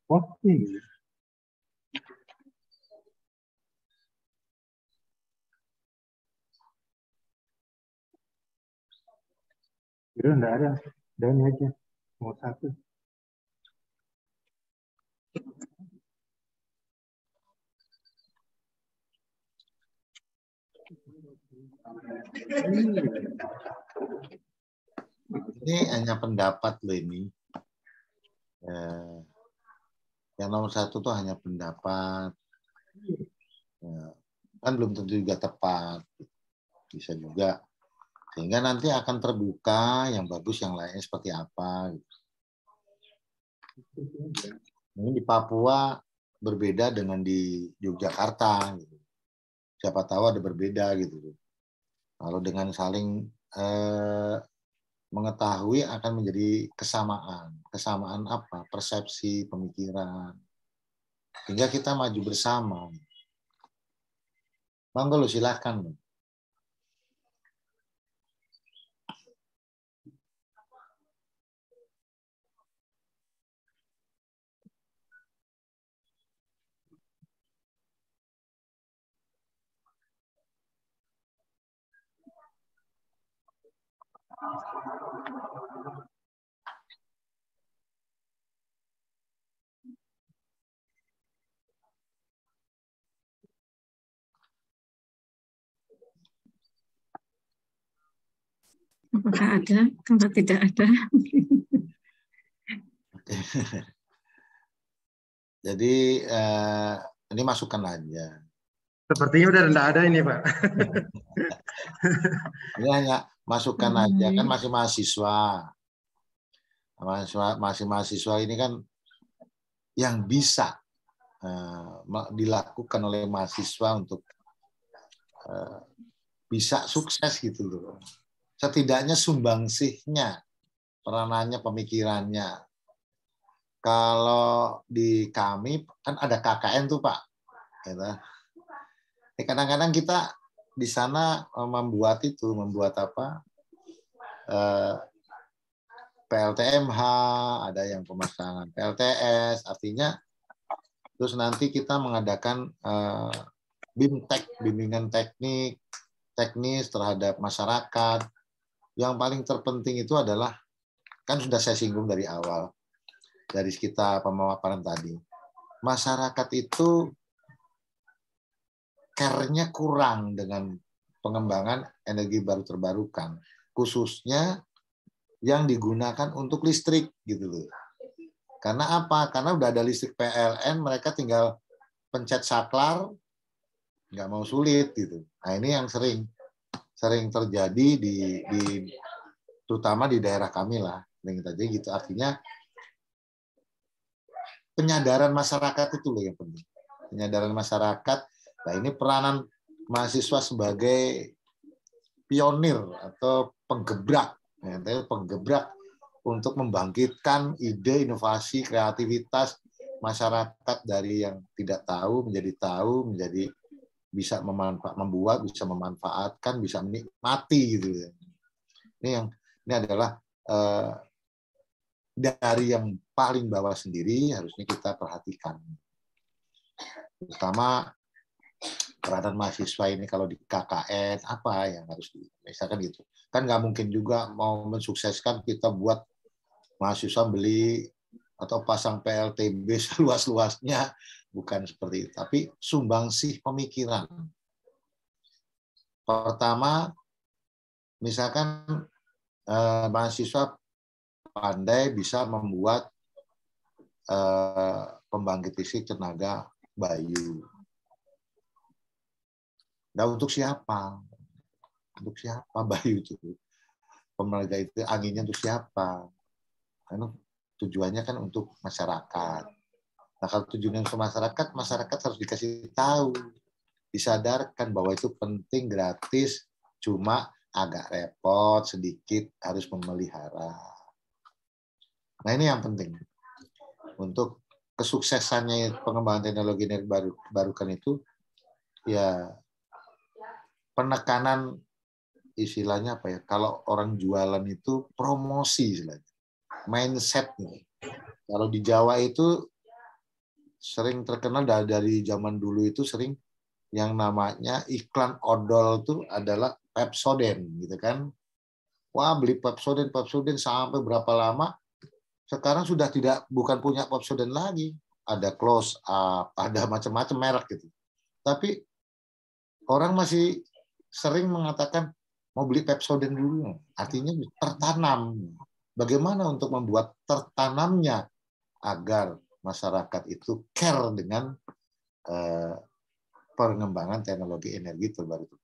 What thing? Itu enggak ada. Dan aja. Mau satu. Ini hanya pendapat loh ini. Yang nomor satu tuh hanya pendapat. Kan belum tentu juga tepat. Bisa juga. Sehingga nanti akan terbuka yang bagus, yang lainnya seperti apa. Ini di Papua berbeda dengan di Yogyakarta. Gitu. Siapa tahu ada berbeda gitu. Kalau dengan saling mengetahui akan menjadi kesamaan. Kesamaan apa? Persepsi, pemikiran. Hingga kita maju bersama. Monggo lo silakan. Apakah ada? Kalau tidak ada. Jadi ini masukan aja. Sepertinya udah tidak ada ini, Pak. Ini hanya masukan aja, kan masih mahasiswa. Masih mahasiswa ini kan yang bisa dilakukan oleh mahasiswa untuk bisa sukses gitu loh. Setidaknya sumbangsihnya, peranannya, pemikirannya. Kalau di kami kan ada KKN tuh Pak. Kadang-kadang kita di sana membuat apa? PLTMH, ada yang pemasangan PLTS, artinya terus nanti kita mengadakan BIMTEK, bimbingan teknis terhadap masyarakat. Yang paling terpenting itu adalah, kan sudah saya singgung dari awal, dari kita pemaparan tadi, masyarakat itu care-nya kurang dengan pengembangan energi baru terbarukan, khususnya yang digunakan untuk listrik gitu loh. Karena apa? Karena udah ada listrik PLN, mereka tinggal pencet saklar, nggak mau sulit gitu. Nah ini yang sering terjadi terutama di daerah kami lah, terjadi gitu. Artinya penyadaran masyarakat itu loh yang penting. Penyadaran masyarakat. Nah ini peranan mahasiswa sebagai pionir atau penggebrak untuk membangkitkan ide, inovasi, kreativitas masyarakat dari yang tidak tahu, menjadi bisa membuat, bisa memanfaatkan, bisa menikmati gitu ya. Ini adalah dari yang paling bawah sendiri harusnya kita perhatikan. Terutama peranan mahasiswa ini kalau di KKN apa yang harus misalkan gitu. Kan nggak mungkin juga mau mensukseskan kita buat mahasiswa beli atau pasang PLTB seluas-luasnya, bukan seperti itu. Tapi sumbangsih pemikiran. Pertama, misalkan mahasiswa pandai bisa membuat pembangkit listrik tenaga bayu. Nah, untuk siapa? Untuk siapa bayu itu? Tenaga itu anginnya untuk siapa? Karena tujuannya kan untuk masyarakat. Nah, kalau tujuannya untuk masyarakat, masyarakat harus dikasih tahu, disadarkan bahwa itu penting, gratis, cuma agak repot sedikit, harus memelihara. Nah, ini yang penting. Untuk kesuksesannya pengembangan teknologi energi barukan itu, ya penekanan istilahnya apa ya? Kalau orang jualan itu promosi istilahnya. Mindset nih. Kalau di Jawa itu sering terkenal dari zaman dulu itu sering yang namanya iklan odol itu adalah Pepsodent gitu kan. Wah, beli Pepsodent sampai berapa lama? Sekarang sudah bukan punya Pepsodent lagi. Ada Close Up, ada macam-macam merek gitu. Tapi orang masih sering mengatakan mau beli Pepsodent dulu. Artinya tertanam. Bagaimana untuk membuat tertanamnya agar masyarakat itu care dengan pengembangan teknologi energi terbarukan.